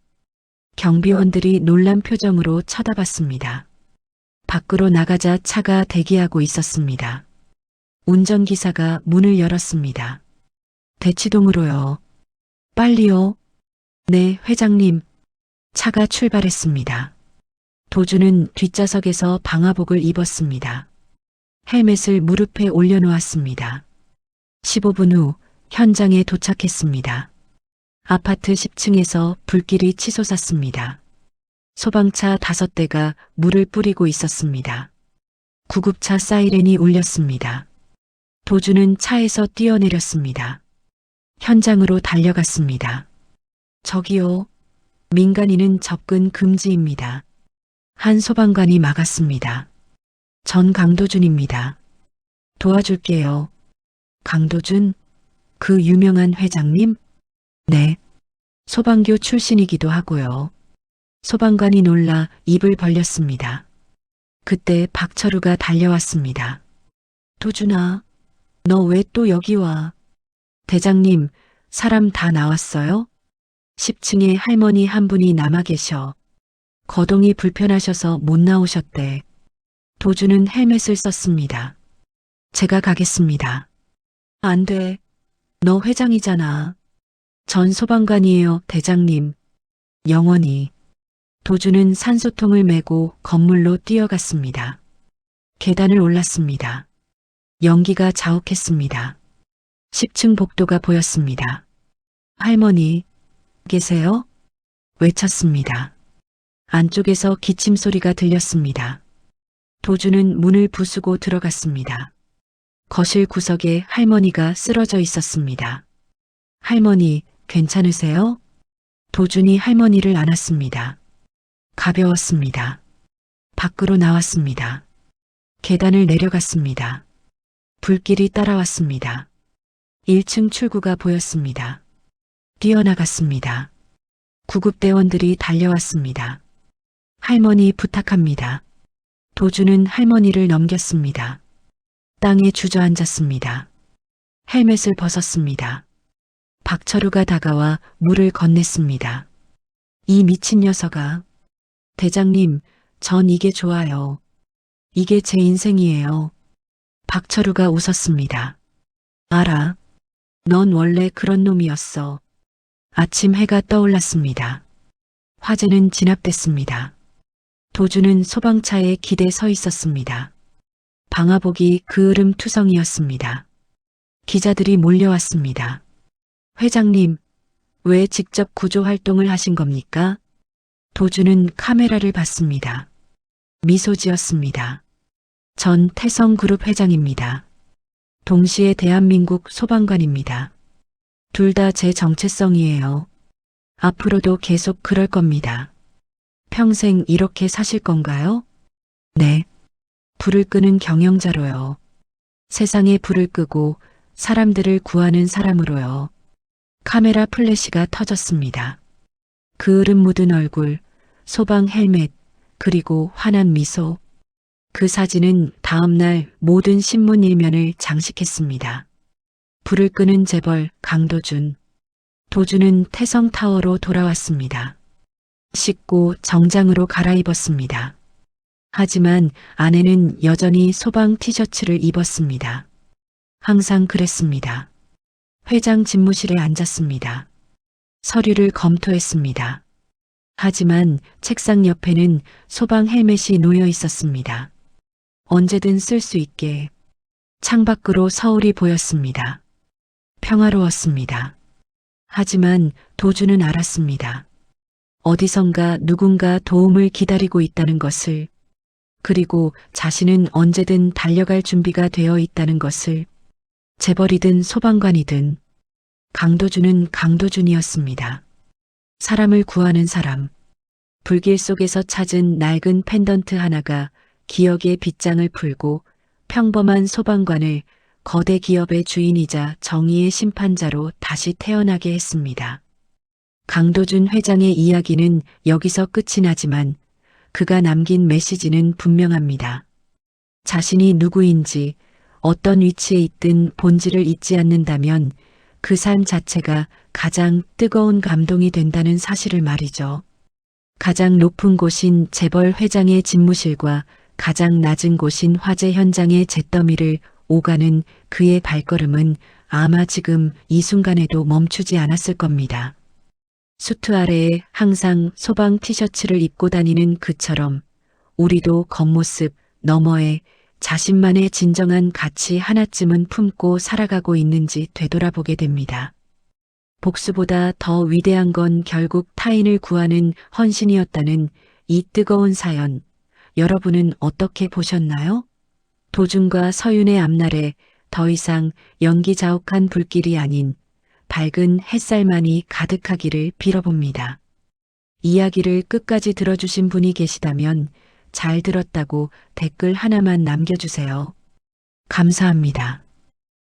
경비원들이 놀란 표정으로 쳐다봤습니다. 밖으로 나가자 차가 대기하고 있었습니다. 운전기사가 문을 열었습니다. 대치동으로요. 빨리요. 네, 회장님. 차가 출발했습니다. 도주는 뒷좌석에서 방화복을 입었습니다. 헬멧을 무릎에 올려놓았습니다. 15분 후 현장에 도착했습니다. 아파트 10층에서 불길이 치솟았습니다. 소방차 5대가 물을 뿌리고 있었습니다. 구급차 사이렌이 울렸습니다. 도주는 차에서 뛰어내렸습니다. 현장으로 달려갔습니다. 저기요. 민간인은 접근 금지입니다. 한 소방관이 막았습니다. 전 강도준입니다. 도와줄게요. 강도준? 그 유명한 회장님? 네. 소방교 출신이기도 하고요. 소방관이 놀라 입을 벌렸습니다. 그때 박철우가 달려왔습니다. 도준아, 너 왜 또 여기 와? 대장님, 사람 다 나왔어요? 10층에 할머니 한 분이 남아 계셔. 거동이 불편하셔서 못 나오셨대. 도주는 헬멧을 썼습니다. 제가 가겠습니다. 안 돼. 너 회장이잖아. 전 소방관이에요, 대장님. 영원히. 도주는 산소통을 메고 건물로 뛰어갔습니다. 계단을 올랐습니다. 연기가 자욱했습니다. 10층 복도가 보였습니다. 할머니, 계세요? 외쳤습니다. 안쪽에서 기침 소리가 들렸습니다. 도주는 문을 부수고 들어갔습니다. 거실 구석에 할머니가 쓰러져 있었습니다. 할머니, 괜찮으세요? 도준이 할머니를 안았습니다. 가벼웠습니다. 밖으로 나왔습니다. 계단을 내려갔습니다. 불길이 따라왔습니다. 1층 출구가 보였습니다. 뛰어나갔습니다. 구급대원들이 달려왔습니다. 할머니 부탁합니다. 도주는 할머니를 넘겼습니다. 땅에 주저앉았습니다. 헬멧을 벗었습니다. 박철우가 다가와 물을 건넸습니다. 이 미친 녀석아. 대장님, 전 이게 좋아요. 이게 제 인생이에요. 박철우가 웃었습니다. 알아. 넌 원래 그런 놈이었어. 아침 해가 떠올랐습니다. 화재는 진압됐습니다. 도주는 소방차에 기대 서 있었습니다. 방화복이 그을음 투성이었습니다. 기자들이 몰려왔습니다. 회장님, 왜 직접 구조 활동을 하신 겁니까? 도주는 카메라를 봤습니다. 미소 지었습니다. 전 태성그룹 회장입니다. 동시에 대한민국 소방관입니다. 둘 다 제 정체성이에요. 앞으로도 계속 그럴 겁니다. 평생 이렇게 사실 건가요? 네. 불을 끄는 경영자로요. 세상에 불을 끄고 사람들을 구하는 사람으로요. 카메라 플래시가 터졌습니다. 그을음 묻은 얼굴, 소방 헬멧, 그리고 환한 미소. 그 사진은 다음날 모든 신문 일면을 장식했습니다. 불을 끄는 재벌 강도준. 도주는 태성타워로 돌아왔습니다. 씻고 정장으로 갈아입었습니다. 하지만 아내는 여전히 소방 티셔츠를 입었습니다. 항상 그랬습니다. 회장 집무실에 앉았습니다. 서류를 검토했습니다. 하지만 책상 옆에는 소방 헬멧이 놓여 있었습니다. 언제든 쓸 수 있게. 창밖으로 서울이 보였습니다. 평화로웠습니다. 하지만 도주는 알았습니다. 어디선가 누군가 도움을 기다리고 있다는 것을, 그리고 자신은 언제든 달려갈 준비가 되어 있다는 것을. 재벌이든 소방관이든 강도준은 강도준이었습니다. 사람을 구하는 사람. 불길 속에서 찾은 낡은 펜던트 하나가 기억의 빗장을 풀고 평범한 소방관을 거대 기업의 주인이자 정의의 심판자로 다시 태어나게 했습니다. 강도준 회장의 이야기는 여기서 끝이 나지만 그가 남긴 메시지는 분명합니다. 자신이 누구인지 어떤 위치에 있든 본질을 잊지 않는다면 그 삶 자체가 가장 뜨거운 감동이 된다는 사실을 말이죠. 가장 높은 곳인 재벌 회장의 집무실과 가장 낮은 곳인 화재 현장의 잿더미를 오가는 그의 발걸음은 아마 지금 이 순간에도 멈추지 않았을 겁니다. 수트 아래에 항상 소방 티셔츠를 입고 다니는 그처럼 우리도 겉모습 너머에 자신만의 진정한 가치 하나쯤은 품고 살아가고 있는지 되돌아보게 됩니다. 복수보다 더 위대한 건 결국 타인을 구하는 헌신이었다는 이 뜨거운 사연, 여러분은 어떻게 보셨나요? 도준과 서윤의 앞날에 더 이상 연기자욱한 불길이 아닌 밝은 햇살만이 가득하기를 빌어봅니다. 이야기를 끝까지 들어주신 분이 계시다면 잘 들었다고 댓글 하나만 남겨주세요. 감사합니다.